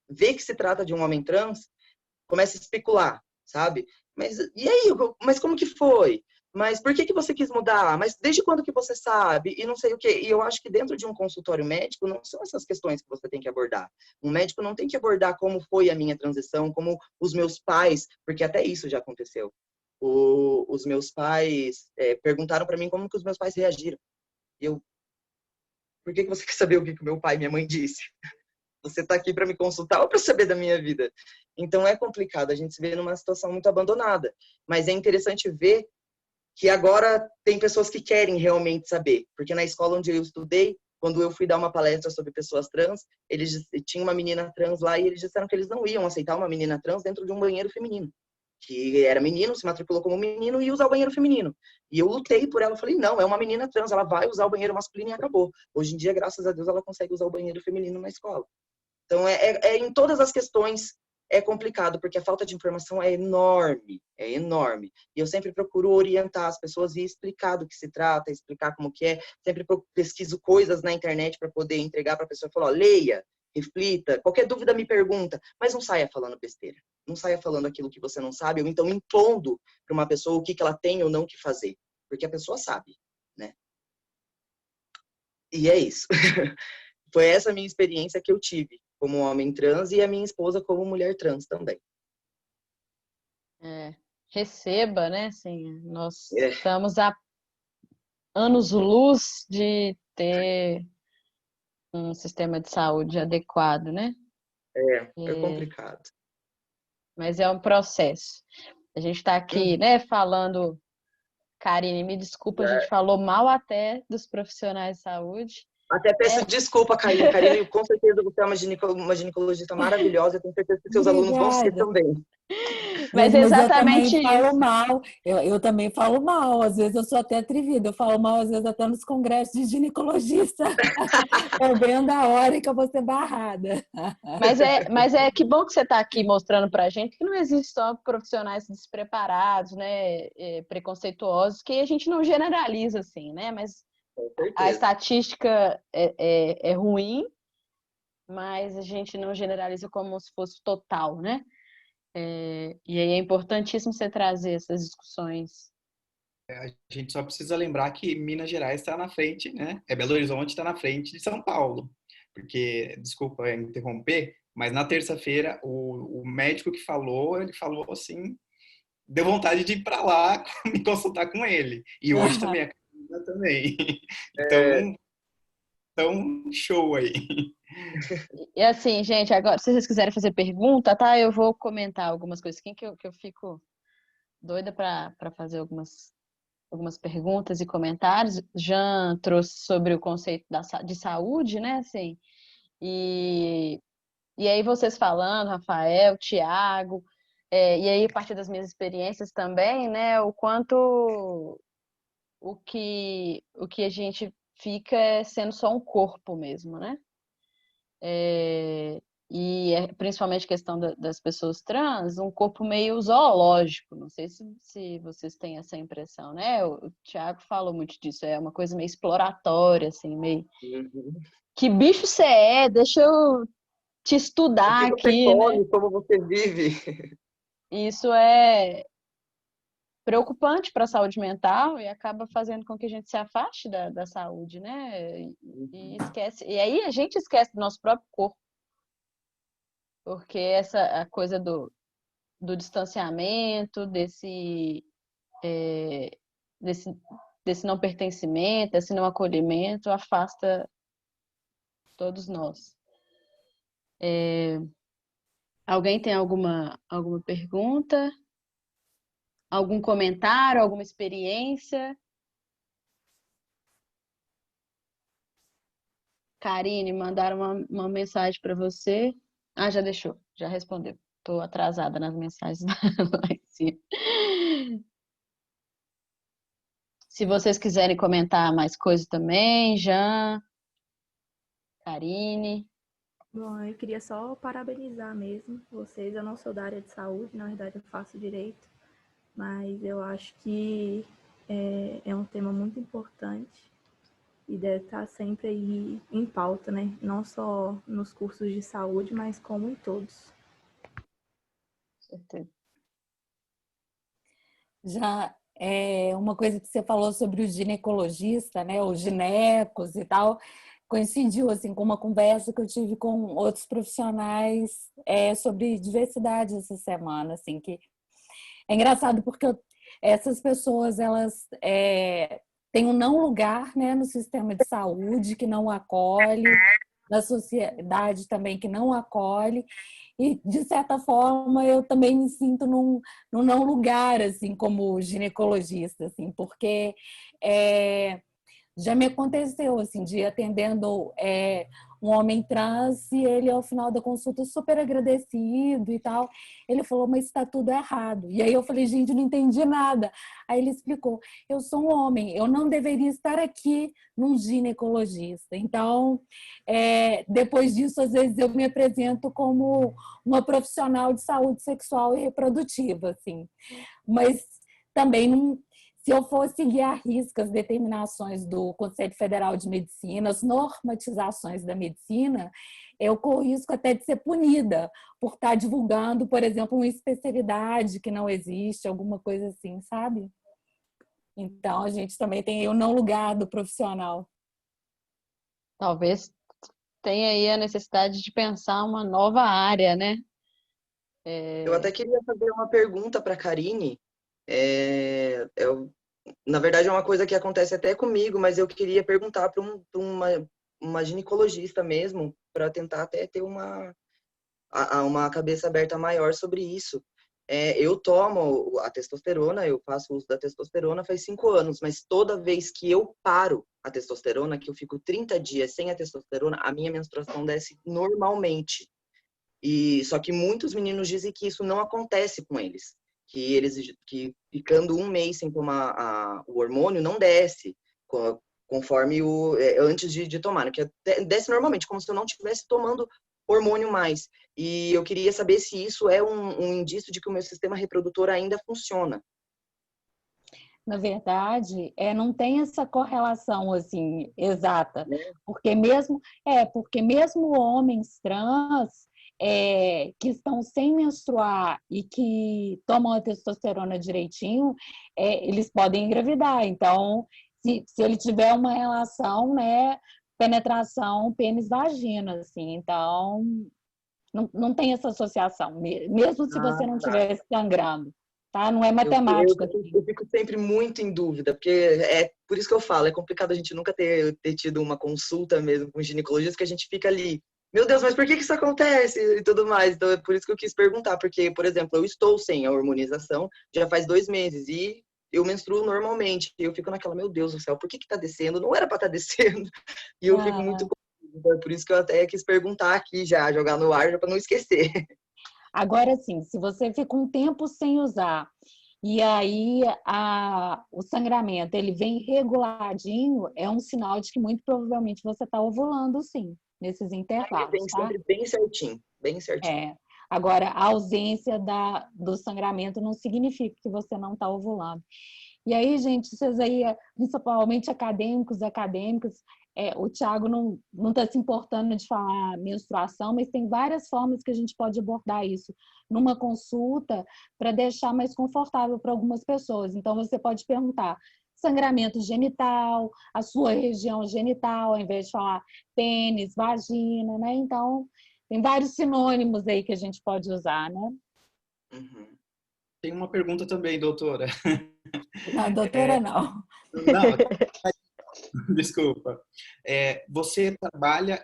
vê que se trata de um homem trans, começa a especular. sabe? Mas e aí? Mas como que foi? Mas por que você quis mudar? Mas desde quando que você sabe? E não sei o quê. E eu acho que dentro de um consultório médico não são essas questões que você tem que abordar. Um médico não tem que abordar como foi a minha transição, como os meus pais, porque até isso já aconteceu. Os meus pais perguntaram para mim como que os meus pais reagiram. E eu, por que você quer saber o que o meu pai e minha mãe disse? Você está aqui para me consultar ou para saber da minha vida? Então é complicado, a gente se vê numa situação muito abandonada. Mas é interessante ver que agora tem pessoas que querem realmente saber. Porque na escola onde eu estudei, quando eu fui dar uma palestra sobre pessoas trans, tinha uma menina trans lá e eles disseram que eles não iam aceitar uma menina trans dentro de um banheiro feminino. Que era menino, se matriculou como menino e ia usar o banheiro feminino. E eu lutei por ela, falei, não, é uma menina trans, ela vai usar o banheiro masculino e acabou. Hoje em dia, graças a Deus, ela consegue usar o banheiro feminino na escola. Então, em todas as questões é complicado, porque a falta de informação é enorme, é enorme. E eu sempre procuro orientar as pessoas e explicar do que se trata, explicar como que é. Sempre pesquiso coisas na internet para poder entregar para a pessoa e falar, ó, leia, reflita, qualquer dúvida me pergunta, mas não saia falando besteira. Não saia falando aquilo que você não sabe, ou então impondo para uma pessoa o que ela tem ou não que fazer, porque a pessoa sabe, né? E é isso. Foi essa a minha experiência que eu tive como homem trans e a minha esposa como mulher trans também. Receba, né? Assim, nós É. estamos a anos-luz de ter um sistema de saúde adequado, né? É complicado. Mas é um processo. A gente está aqui, né, falando, Karine, me desculpa, a gente falou mal até dos profissionais de saúde. Até peço desculpa, Karine. Karine, com certeza você é uma ginecologista maravilhosa. Eu tenho certeza que seus alunos vão ser também. Mas Mas exatamente eu também isso. falo mal. Eu também falo mal. Às vezes eu sou até atrevida. Eu falo mal, às vezes, até nos congressos de ginecologista. Eu vendo a hora que eu vou ser barrada. Mas é que bom que você está aqui mostrando para a gente que não existe só profissionais despreparados, né, preconceituosos, que a gente não generaliza assim, né? Mas a estatística é ruim, mas a gente não generaliza como se fosse total, né? E aí é importantíssimo você trazer essas discussões. A gente só precisa lembrar que Minas Gerais está na frente, né? Belo Horizonte está na frente de São Paulo. Porque, desculpa interromper, mas na terça-feira o médico que falou, ele falou assim, deu vontade de ir para lá me consultar com ele. E hoje também a Camila também. Então, show aí. E assim, gente, agora, se vocês quiserem fazer pergunta, tá? Eu vou comentar algumas coisas aqui que eu fico doida para fazer algumas perguntas e comentários. Jean trouxe sobre o conceito de saúde, né? Assim, e aí vocês falando, Rafael, Tiago, e aí a partir das minhas experiências também, né? O quanto o que a gente fica sendo só um corpo mesmo, né? Principalmente a questão das pessoas trans, um corpo meio zoológico. Não sei se vocês têm essa impressão, né? O Tiago falou muito disso, é uma coisa meio exploratória, assim, meio. Que bicho você é? Deixa eu te estudar O que você aqui, né? come, como você vive. Isso é preocupante para a saúde mental e acaba fazendo com que a gente se afaste da saúde, né? E esquece. E aí a gente esquece do nosso próprio corpo. Porque a coisa do distanciamento, desse, desse não pertencimento, desse não acolhimento, afasta todos nós. Alguém tem alguma pergunta? Algum comentário? Alguma experiência? Karine, mandaram uma mensagem para você. Ah, já deixou, já respondeu. Estou atrasada nas mensagens lá em cima. Se vocês quiserem comentar mais coisas também, Jean, Karine. Bom, eu queria só parabenizar mesmo vocês. Eu não sou da área de saúde, na verdade eu faço direito, mas eu acho que é um tema muito importante e deve estar sempre aí em pauta, né? Não só nos cursos de saúde, mas como em todos. Certeza. Já é uma coisa que você falou sobre o ginecologista, né, os ginecos e tal, coincidiu assim com uma conversa que eu tive com outros profissionais sobre diversidade essa semana, assim, que é engraçado porque essas pessoas elas têm um não lugar, né, no sistema de saúde que não acolhe, na sociedade também que não acolhe. E, de certa forma, eu também me sinto num não lugar, assim, como ginecologista, assim, porque já me aconteceu, assim, de ir atendendo um homem trans e ele, ao final da consulta, super agradecido e tal. Ele falou, mas está tudo errado. E aí eu falei, gente, eu não entendi nada. Aí ele explicou, eu sou um homem, eu não deveria estar aqui num ginecologista. Então, depois disso, às vezes eu me apresento como uma profissional de saúde sexual e reprodutiva, assim. Mas também não. Se eu for seguir à risca as determinações do Conselho Federal de Medicina, as normatizações da medicina, eu corro risco até de ser punida por estar divulgando, por exemplo, uma especialidade que não existe, alguma coisa assim, sabe? Então, a gente também tem o não lugar do profissional. Talvez tenha aí a necessidade de pensar uma nova área, né? Eu até queria fazer uma pergunta para a Karine. Na verdade, é uma coisa que acontece até comigo, mas eu queria perguntar para uma ginecologista mesmo, para tentar até ter uma cabeça aberta maior sobre isso. Eu tomo a testosterona, eu faço uso da testosterona faz 5 anos, mas toda vez que eu paro a testosterona, que eu fico 30 dias sem a testosterona, a minha menstruação desce normalmente. Só que muitos meninos dizem que isso não acontece com eles, que ficando 1 mês sem tomar o hormônio não desce conforme antes de tomar, né? Que desce normalmente, como se eu não estivesse tomando hormônio mais. E eu queria saber se isso é um indício de que o meu sistema reprodutor ainda funciona. Na verdade, não tem essa correlação assim exata, Né? porque mesmo homens trans que estão sem menstruar e que tomam a testosterona direitinho, eles podem engravidar. Então, se ele tiver uma relação, né, penetração pênis-vagina, assim, então não tem essa associação, mesmo se você não Tá. estiver sangrando, tá? Não é Eu, matemática. eu fico sempre muito em dúvida, porque é por isso que eu falo, é complicado a gente nunca ter tido uma consulta mesmo com um ginecologista, que a gente fica ali, meu Deus, mas por que isso acontece? E tudo mais. Então é por isso que eu quis perguntar, porque, por exemplo, eu estou sem a hormonização já faz 2 meses e eu menstruo normalmente. E eu fico naquela, meu Deus do céu, por que tá descendo? Não era para estar descendo. E eu fico muito confusa. Então é por isso que eu até quis perguntar aqui já, jogar no ar, já para não esquecer. Agora, sim, se você fica um tempo sem usar e aí o sangramento ele vem reguladinho, é um sinal de que muito provavelmente você está ovulando, sim, nesses intervalos, Vem tá? sempre bem certinho, bem certinho. Agora, a ausência do sangramento não significa que você não está ovulando. E aí, gente, vocês aí, principalmente acadêmicos, o Thiago não está se importando de falar menstruação, mas tem várias formas que a gente pode abordar isso numa consulta para deixar mais confortável para algumas pessoas. Então, você pode perguntar sangramento genital, a sua região genital, ao invés de falar pênis, vagina, né? Então, tem vários sinônimos aí que a gente pode usar, né? Uhum. Tem uma pergunta também, doutora. Não, doutora, não. Não, desculpa. Você trabalha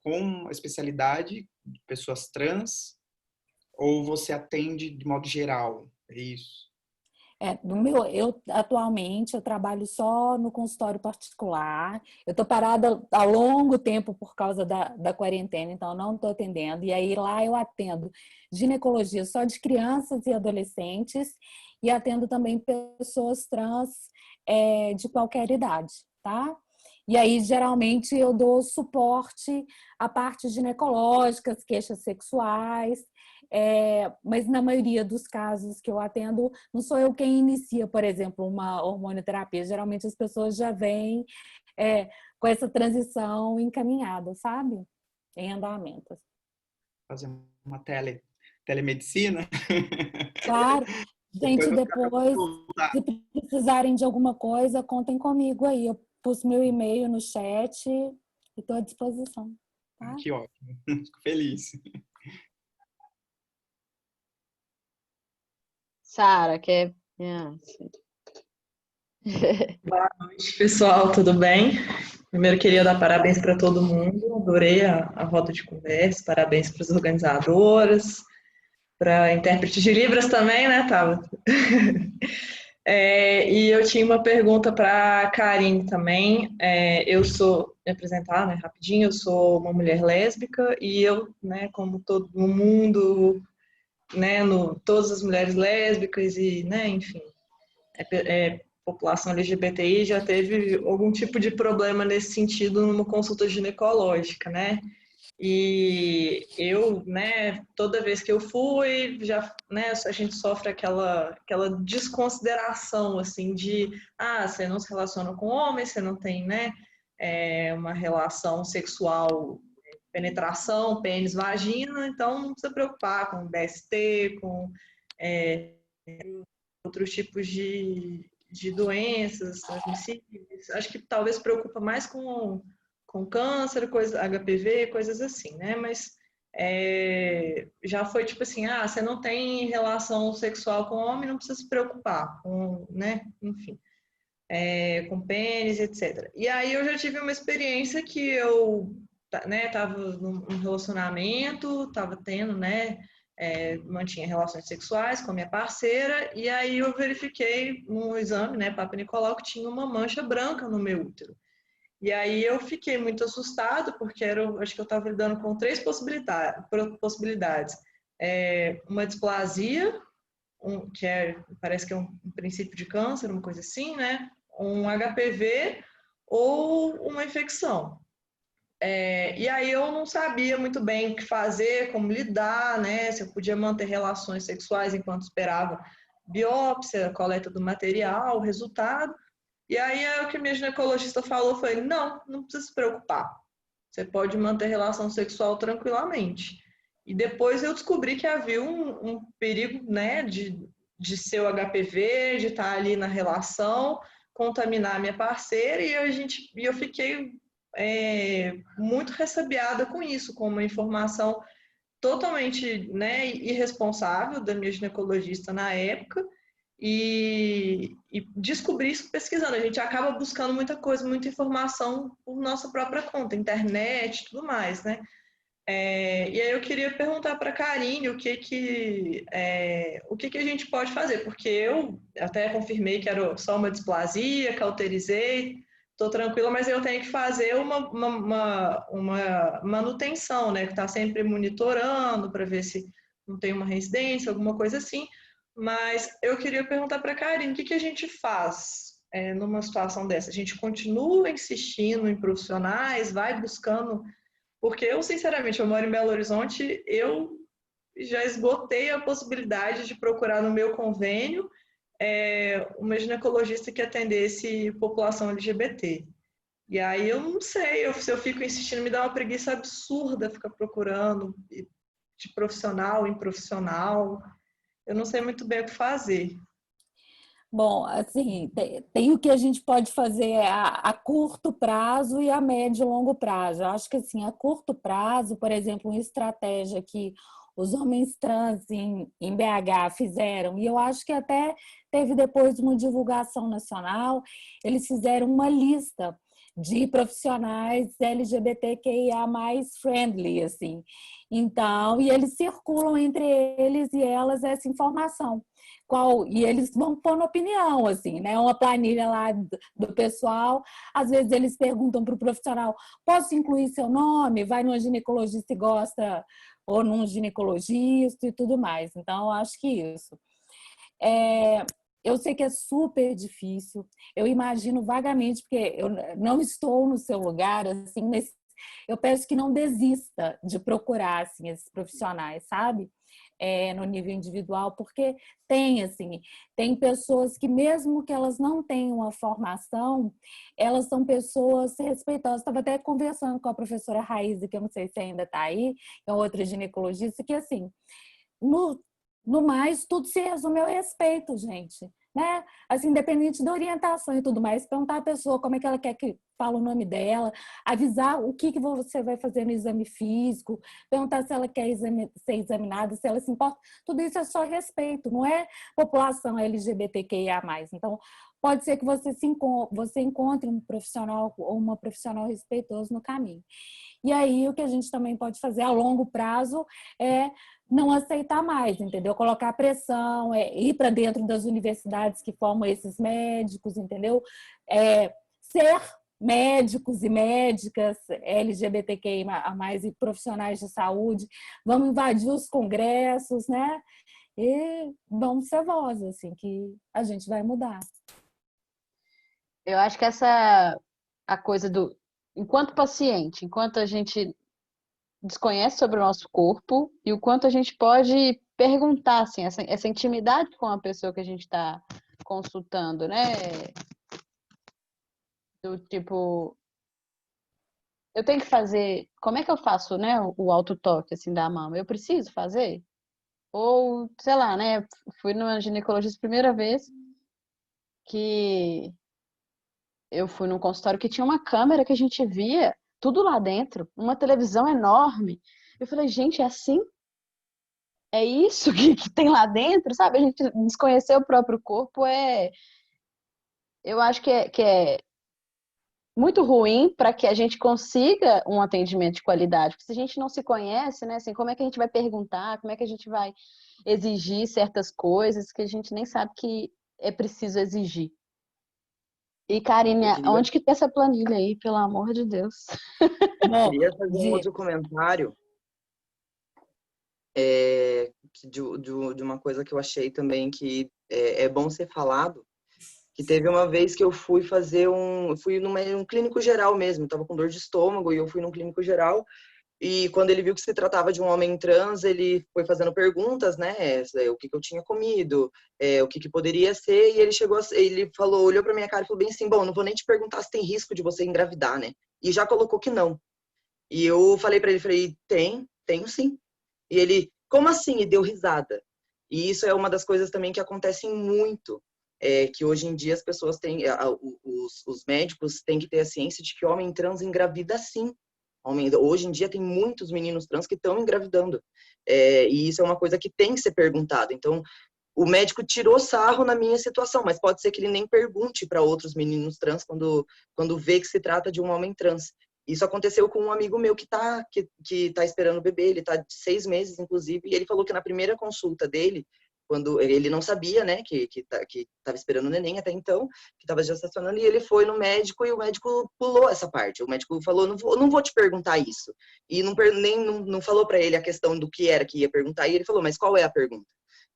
com a especialidade de pessoas trans ou você atende de modo geral? É isso? Atualmente eu trabalho só no consultório particular. Eu estou parada há longo tempo por causa da quarentena, então eu não estou atendendo. E aí lá eu atendo ginecologia só de crianças e adolescentes e atendo também pessoas trans de qualquer idade, tá? E aí, geralmente, eu dou suporte à parte ginecológica, as queixas sexuais, mas na maioria dos casos que eu atendo, não sou eu quem inicia, por exemplo, uma hormonioterapia. Geralmente as pessoas já vêm com essa transição encaminhada, sabe? Em andamento. Fazer uma telemedicina? Claro. Gente, depois, voltar. se precisarem de alguma coisa, contem comigo aí. Eu pus meu e-mail no chat e estou à disposição. Tá? Que ótimo. Fico feliz. Sara, quer... Boa noite, pessoal, tudo bem? Primeiro, queria dar parabéns para todo mundo, adorei a roda de conversa, parabéns para as organizadoras, para a intérprete de Libras também, né, Tabata? E eu tinha uma pergunta para a Karine também. Me apresentar, né, rapidinho, eu sou uma mulher lésbica e eu, né, como todo mundo, né, todas as mulheres lésbicas e, né, enfim, população LGBTI já teve algum tipo de problema nesse sentido numa consulta ginecológica, né? E eu, né, toda vez que eu fui, já, né, a gente sofre aquela desconsideração, assim, de, você não se relaciona com homem, você não tem, né, uma relação sexual, penetração, pênis, vagina, então não precisa preocupar com DST, com outros tipos de doenças transmissíveis. Acho que talvez preocupa mais com câncer, HPV, coisas assim, né? Mas já foi tipo assim, você não tem relação sexual com homem, não precisa se preocupar, né? Enfim, com pênis, etc. E aí eu já tive uma experiência que eu, né, tava num relacionamento, tava tendo, né, mantinha relações sexuais com a minha parceira, e aí eu verifiquei no exame, né, Papa Nicolau, que tinha uma mancha branca no meu útero. E aí eu fiquei muito assustado, porque acho que eu estava lidando com 3 possibilidades. Uma displasia, parece que é um princípio de câncer, uma coisa assim, né? Um HPV ou uma infecção. E aí eu não sabia muito bem o que fazer, como lidar, né? Se eu podia manter relações sexuais enquanto esperava biópsia, coleta do material, resultado. E aí o que minha ginecologista falou foi, não precisa se preocupar. Você pode manter relação sexual tranquilamente. E depois eu descobri que havia um perigo, né, de ser o HPV, de estar ali na relação, contaminar a minha parceira, e eu fiquei muito ressabiada com isso, com uma informação totalmente, né, irresponsável da minha ginecologista na época, e descobri isso pesquisando. A gente acaba buscando muita coisa, muita informação por nossa própria conta, internet, tudo mais, né? E aí eu queria perguntar para a Karine o que a gente pode fazer, porque eu até confirmei que era só uma displasia, cauterizei, estou tranquila, mas eu tenho que fazer uma manutenção, né? Que está sempre monitorando para ver se não tem uma residência, alguma coisa assim. Mas eu queria perguntar para a Karine, o que a gente faz numa situação dessa? A gente continua insistindo em profissionais, vai buscando... Porque eu, sinceramente, eu moro em Belo Horizonte, eu já esgotei a possibilidade de procurar no meu convênio uma ginecologista que atendesse população LGBT. E aí eu não sei, se eu fico insistindo, me dá uma preguiça absurda ficar procurando de profissional em profissional. Eu não sei muito bem o que fazer. Bom, assim, tem o que a gente pode fazer a curto prazo e a médio e longo prazo. Eu acho que, assim, a curto prazo, por exemplo, uma estratégia que os homens trans em BH fizeram, e eu acho que até teve depois uma divulgação nacional, eles fizeram uma lista de profissionais LGBTQIA mais friendly, assim. Então, e eles circulam entre eles e elas essa informação. E eles vão pondo opinião, assim, né? Uma planilha lá do pessoal. Às vezes eles perguntam para o profissional: posso incluir seu nome? Vai numa ginecologista e gosta, ou num ginecologista e tudo mais. Então, eu acho que isso. Eu sei que é super difícil. Eu imagino vagamente, porque eu não estou no seu lugar, assim, eu peço que não desista de procurar, assim, esses profissionais, sabe? No nível individual, porque tem pessoas que, mesmo que elas não tenham uma formação, elas são pessoas respeitosas. Estava até conversando com a professora Raíza, que eu não sei se ainda está aí, é outra ginecologista, que assim, no mais, tudo se resume ao respeito, gente. Né? Assim, independente da orientação e tudo mais, perguntar à pessoa como é que ela quer que fale o nome dela, avisar o que você vai fazer no exame físico, perguntar se ela quer ser examinada, se ela se importa. Tudo isso é só respeito, não é população LGBTQIA+. Então, pode ser que você encontre um profissional ou uma profissional respeitoso no caminho. E aí, o que a gente também pode fazer a longo prazo é não aceitar mais, entendeu? Colocar pressão, ir para dentro das universidades que formam esses médicos, entendeu? Ser médicos e médicas LGBTQI+, e profissionais de saúde, vamos invadir os congressos, né? E vamos ser voz, assim, que a gente vai mudar. Eu acho que a coisa do enquanto paciente, enquanto a gente desconhece sobre o nosso corpo e o quanto a gente pode perguntar, assim, essa intimidade com a pessoa que a gente está consultando, né? Do tipo, eu tenho que fazer, como é que eu faço, né, o autotoque, assim, da mama? Eu preciso fazer? Ou, sei lá, né, fui numa ginecologista a primeira vez que eu fui num consultório que tinha uma câmera que a gente via tudo lá dentro, uma televisão enorme. Eu falei, gente, é assim? É isso que tem lá dentro, sabe? A gente desconhecer o próprio corpo eu acho que é muito ruim para que a gente consiga um atendimento de qualidade. Porque se a gente não se conhece, né, assim, como é que a gente vai perguntar, como é que a gente vai exigir certas coisas que a gente nem sabe que é preciso exigir. E, Karine, onde que tem essa planilha aí, pelo amor de Deus? Eu queria fazer um outro comentário de uma coisa que eu achei também que é bom ser falado, que teve uma vez que eu fui fazer fui num clínico geral mesmo, estava com dor de estômago e eu fui num clínico geral. E quando ele viu que se tratava de um homem trans, ele foi fazendo perguntas, né? O que eu tinha comido, o que poderia ser, e ele ele falou, olhou pra minha cara e falou bem assim, bom, não vou nem te perguntar se tem risco de você engravidar, né? E já colocou que não. E eu falei pra ele, falei, tenho sim. E ele, como assim? E deu risada. E isso é uma das coisas também que acontecem muito, que hoje em dia as pessoas têm, os médicos têm que ter a ciência de que homem trans engravida sim. Hoje em dia tem muitos meninos trans que estão engravidando. E isso é uma coisa que tem que ser perguntada. Então, o médico tirou sarro na minha situação, mas pode ser que ele nem pergunte para outros meninos trans quando vê que se trata de um homem trans. Isso aconteceu com um amigo meu que tá esperando o bebê, ele tá de 6 meses, inclusive, e ele falou que na primeira consulta dele, quando ele não sabia, né, que estava esperando o neném até então, que estava gestacionando, e ele foi no médico e o médico pulou essa parte. O médico falou, não vou te perguntar isso. E não falou para ele a questão do que era que ia perguntar, e ele falou, mas qual é a pergunta?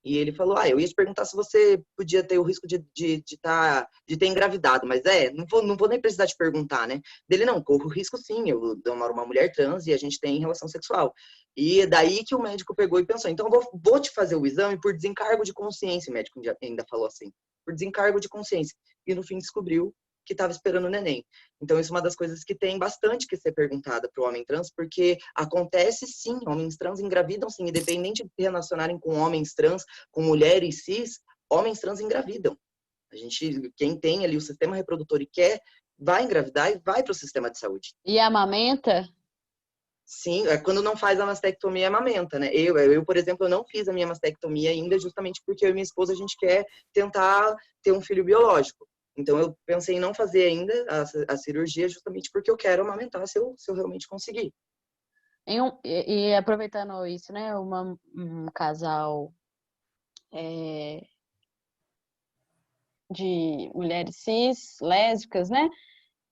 E ele falou, eu ia te perguntar se você podia ter o risco de ter engravidado, mas não vou nem precisar te perguntar, né? Dele, não, corro risco sim, eu namoro uma mulher trans e a gente tem relação sexual. E daí que o médico pegou e pensou, então eu vou te fazer o exame por desencargo de consciência, o médico ainda falou assim, por desencargo de consciência. E no fim descobriu que estava esperando o neném. Então, isso é uma das coisas que tem bastante que ser perguntada para o homem trans, porque acontece sim, homens trans engravidam sim, independente de se relacionarem com homens trans, com mulheres cis, homens trans engravidam. Quem tem ali o sistema reprodutor e quer, vai engravidar e vai para o sistema de saúde. E amamenta? Sim, quando não faz a mastectomia, amamenta, né? Eu, por exemplo, eu não fiz a minha mastectomia ainda, justamente porque eu e minha esposa, a gente quer tentar ter um filho biológico. Então, eu pensei em não fazer ainda a cirurgia, justamente porque eu quero amamentar se eu realmente conseguir. E aproveitando isso, né? Um casal de mulheres cis, lésbicas, né?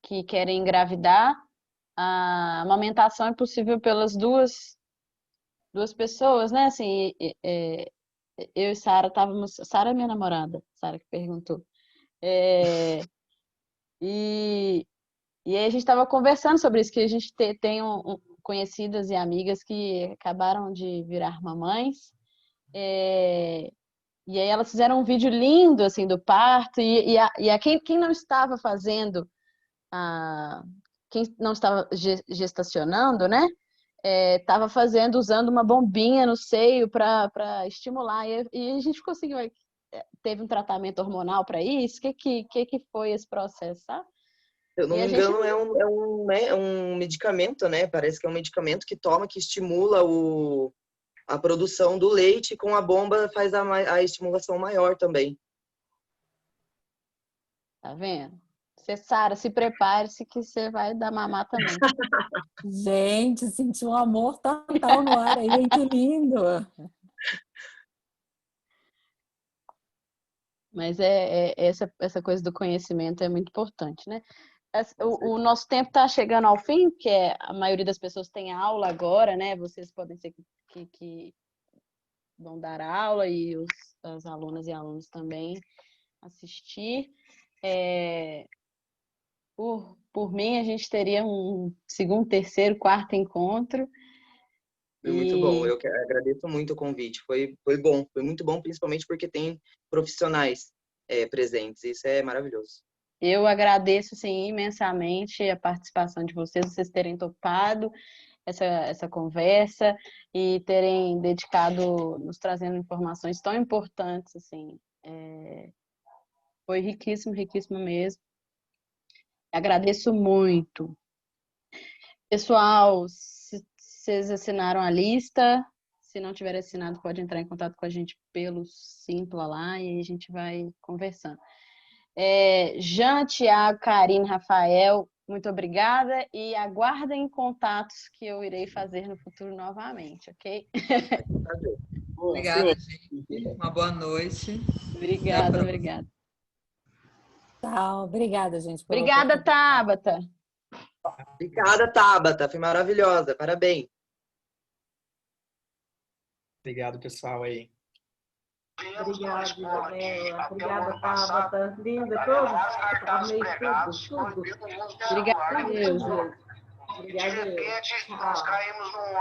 Que querem engravidar. A amamentação é possível pelas duas pessoas, né? Assim, eu e Sara estávamos... Sara é minha namorada, Sara que perguntou. E aí a gente estava conversando sobre isso, que a gente tem conhecidas e amigas que acabaram de virar mamães. E aí elas fizeram um vídeo lindo, assim, do parto. Quem não estava fazendo, quem não estava gestacionando, né? estava usando uma bombinha no seio para estimular, e a gente conseguiu, teve um tratamento hormonal para isso. Que foi esse processo, sabe? Se eu não E me a gente engano, é um medicamento, né? Parece que é um medicamento que toma, que estimula a produção do leite, com a bomba faz a estimulação maior também. Tá vendo? Você, Sara, se prepare-se que você vai dar mamar também. Gente, senti um amor total no ar aí, hein? Que lindo! Mas essa coisa do conhecimento é muito importante, né? O nosso tempo está chegando ao fim, porque a maioria das pessoas tem aula agora, né? Vocês podem ser que vão dar aula, e as alunas e alunos também assistir. Por mim, a gente teria um segundo, terceiro, quarto encontro. Foi muito bom. Eu agradeço muito o convite. Foi bom, foi muito bom, principalmente porque tem profissionais presentes. Isso é maravilhoso. Eu agradeço, assim, imensamente a participação de vocês terem topado essa conversa e terem dedicado, nos trazendo informações tão importantes, assim. Foi riquíssimo, riquíssimo mesmo. Agradeço muito. Pessoal, se vocês assinaram a lista, se não tiver assinado, pode entrar em contato com a gente pelo Simpla lá e a gente vai conversando. Jean, Tiago, Karine, Rafael, muito obrigada, e aguardem contatos que eu irei fazer no futuro novamente, ok? Obrigada, gente. Uma boa noite. Obrigada. Tchau, obrigada, gente. Obrigada, Tabata. Obrigada, Tabata. Foi maravilhosa. Parabéns. Obrigado, pessoal aí. Obrigada, Isabela. Obrigada, Tabata. Linda, todos. Tudo. Obrigada a Deus. Obrigada. De repente, nós caímos num